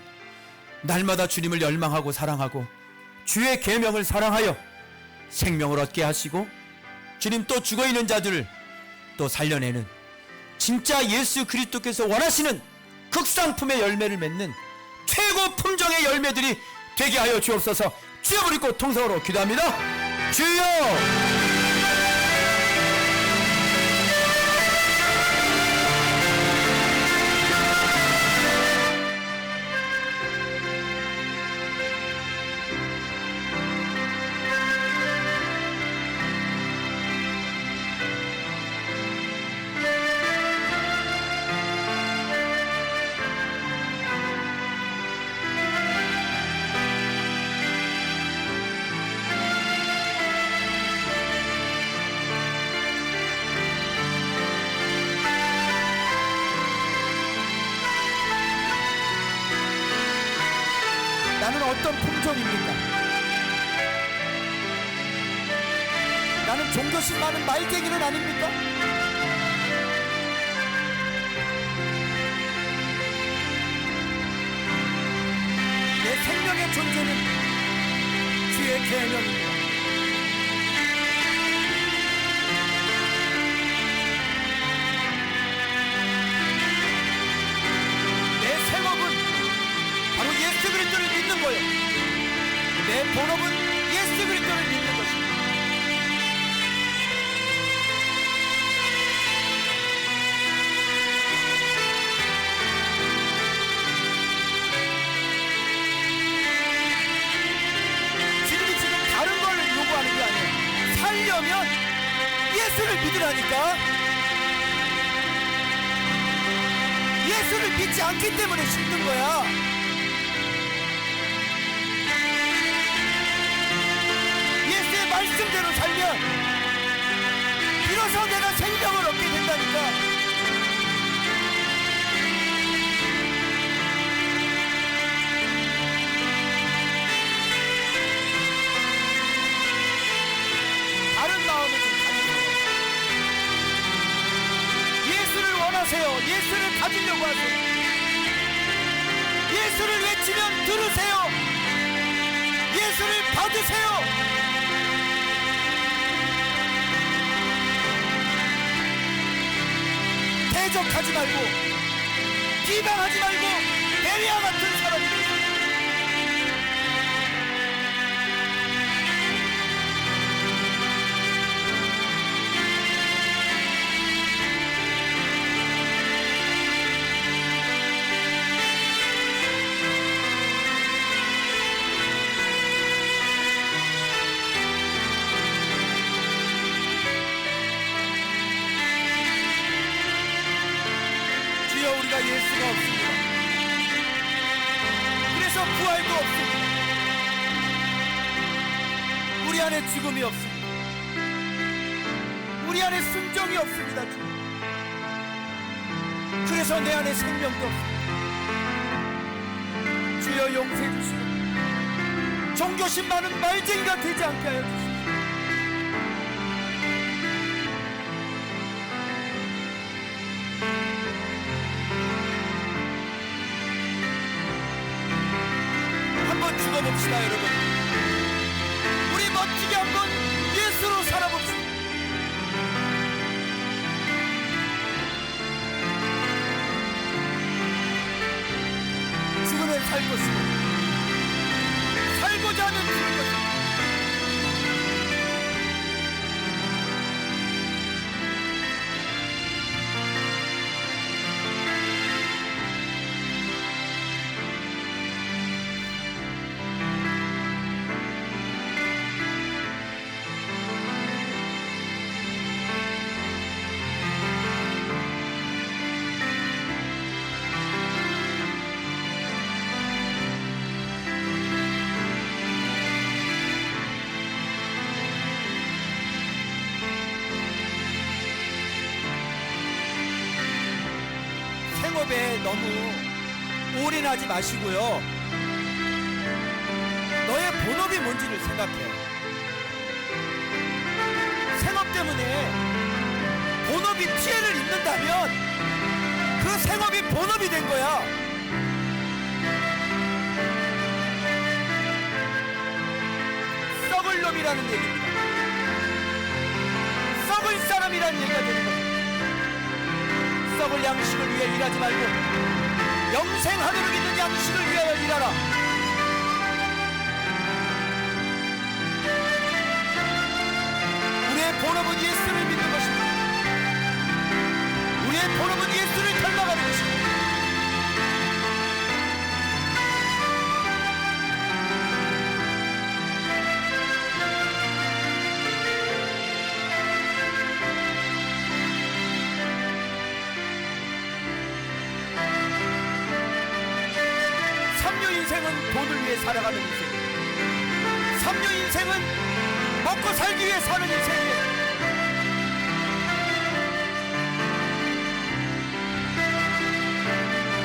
날마다 주님을 열망하고 사랑하고 주의 계명을 사랑하여 생명을 얻게 하시고 주님 또 죽어있는 자들을 또 살려내는 진짜 예수 그리스도께서 원하시는 극상품의 열매를 맺는 최고 품종의 열매들이 되게 하여 주옵소서. 주여 부르고 통성으로 기도합니다. 주여! 나는 어떤 품종입니까? 나는 종교심 많은 말쟁이는 아닙니까? 내 생명의 존재는 주의 계명입니다. 내 생업은 바로 예수 그리스도를 믿는 거예요. 내 본업은 예수 그리스도를 믿는 것입니다. 주님이 지금 다른 걸 요구하는 게 아니에요. 살려면 예수를 믿으라니까. 예수를 믿지 않기 때문에 힘든 거야. 말씀대로 살면 비로소 내가 생명을 얻게 된다니까. 다른 마음을 좀 가지세요. 예수를 원하세요. 예수를 가지려고 하세요. 예수를 외치면 들으세요. 예수를 받으세요. 대적하지 말고 비방하지 말고 에리야 같은 사람이 부활도 없습니다. 우리 안에 죽음이 없습니다. 우리 안에 순종이 없습니다. 그래서 내 안에 생명도 없습니다. 주여 용서해 주시고 종교심 많은 말쟁이가 되지 않게 하여 주시옵소서. 한번 죽어봅시다 여러분. 우리 멋지게 한번 예수로 살아봅시다. 죽으면 살 것이고 살고자 하면 죽을 것이고 생업에 너무 올인하지 마시고요. 너의 본업이 뭔지를 생각해. 생업 때문에 본업이 피해를 입는다면 그 생업이 본업이 된 거야. 썩을 놈이라는 얘기입니다. 썩을 사람이라는 얘기가 되는 겁니다. 썩을 양식을 위해 일하지 말고 영생하도록 있는 양식을 위하여 일하라. 우리의 본업은 예수를 믿는 것입니다. 우리의 본업은 예수를 닮아가는 것입니다. 인생은 돈을 위해 살아가는 인생이에요. 삼류 인생은 먹고 살기 위해 사는 인생이에요.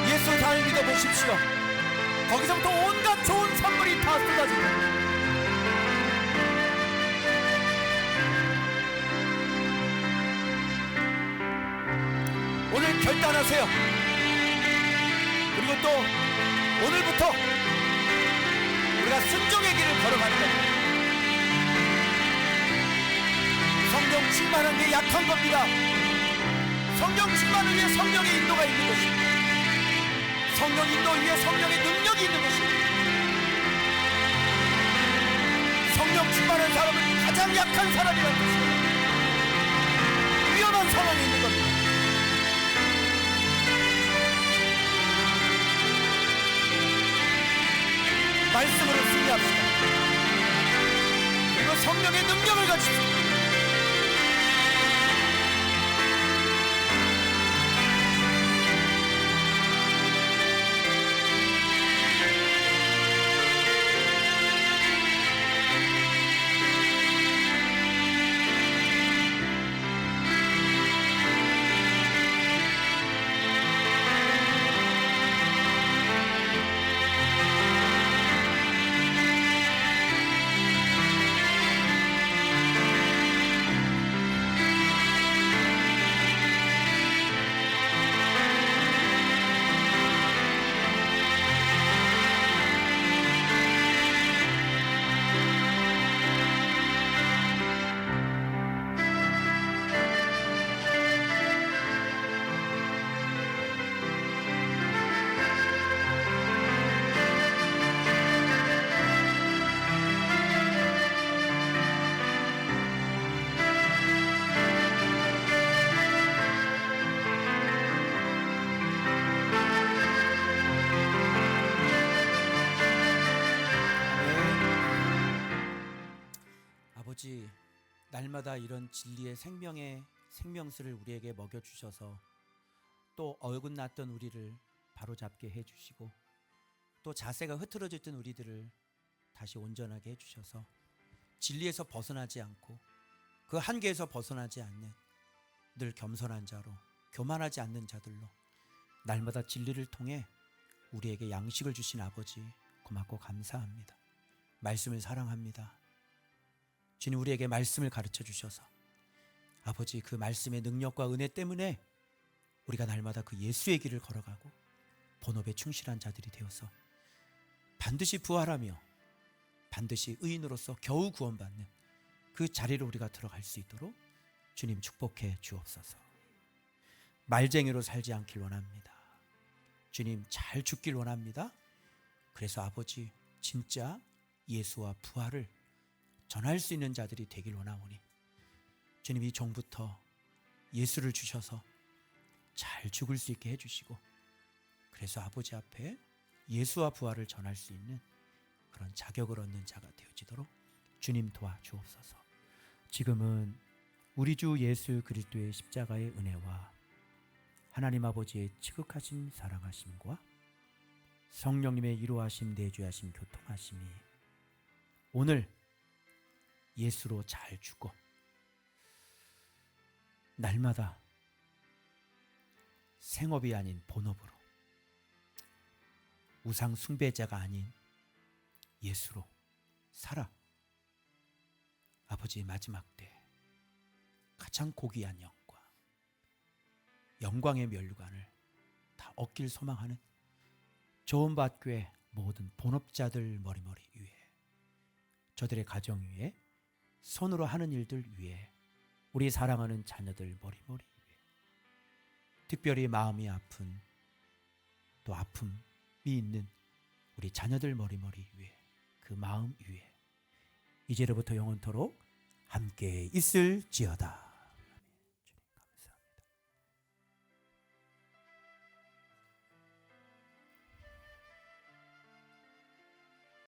예수 잘 믿어보십시오. 거기서부터 온갖 좋은 선물이 다 쏟아집니다. 오늘 결단하세요. 그리고 또 오늘부터 우리가 순종의 길을 걸어가는 겁니다. 성령 충만한 게 약한 겁니다. 성령 충만을 위해 성령의 인도가 있는 것입니다. 성령 인도 위에 성령의 능력이 있는 것입니다. 성령 충만한 사람은 가장 약한 사람이라는 것입니다. 위험한 상황에 있는 겁니다. 말씀으로 승리합시다. 그리고 성령의 능력을 가지십시오. 아버지, 날마다 이런 진리의 생명의 생명수를 우리에게 먹여주셔서 또 어긋났던 우리를 바로잡게 해주시고 또 자세가 흐트러졌던 우리들을 다시 온전하게 해주셔서 진리에서 벗어나지 않고 그 한계에서 벗어나지 않는 늘 겸손한 자로 교만하지 않는 자들로 날마다 진리를 통해 우리에게 양식을 주신 아버지 고맙고 감사합니다. 말씀을 사랑합니다. 주님, 우리에게 말씀을 가르쳐 주셔서 아버지 그 말씀의 능력과 은혜 때문에 우리가 날마다 그 예수의 길을 걸어가고 본업에 충실한 자들이 되어서 반드시 부활하며 반드시 의인으로서 겨우 구원받는 그 자리로 우리가 들어갈 수 있도록 주님 축복해 주옵소서. 말쟁이로 살지 않길 원합니다. 주님, 잘 죽길 원합니다. 그래서 아버지 진짜 예수와 부활을 전할 수 있는 자들이 되길 원하오니 주님, 이 종부터 예수를 주셔서 잘 죽을 수 있게 해주시고 그래서 아버지 앞에 예수와 부활을 전할 수 있는 그런 자격을 얻는 자가 되어지도록 주님 도와주옵소서. 지금은 우리 주 예수 그리스도의 십자가의 은혜와 하나님 아버지의 지극하신 사랑하심과 성령님의 이루하심 내주하심 교통하심이 오늘 예수로 잘 죽고 날마다 생업이 아닌 본업으로 우상 숭배자가 아닌 예수로 살아 아버지의 마지막 때 가장 고귀한 영광의 면류관을 다 얻길 소망하는 조은밭교회 모든 본업자들 머리머리 위에 저들의 가정 위에 손으로 하는 일들 위에 우리 사랑하는 자녀들 머리머리 위에 특별히 마음이 아픈 또 아픔이 있는 우리 자녀들 머리머리 위에 그 마음 위에 이제로부터 영원토록 함께 있을지어다.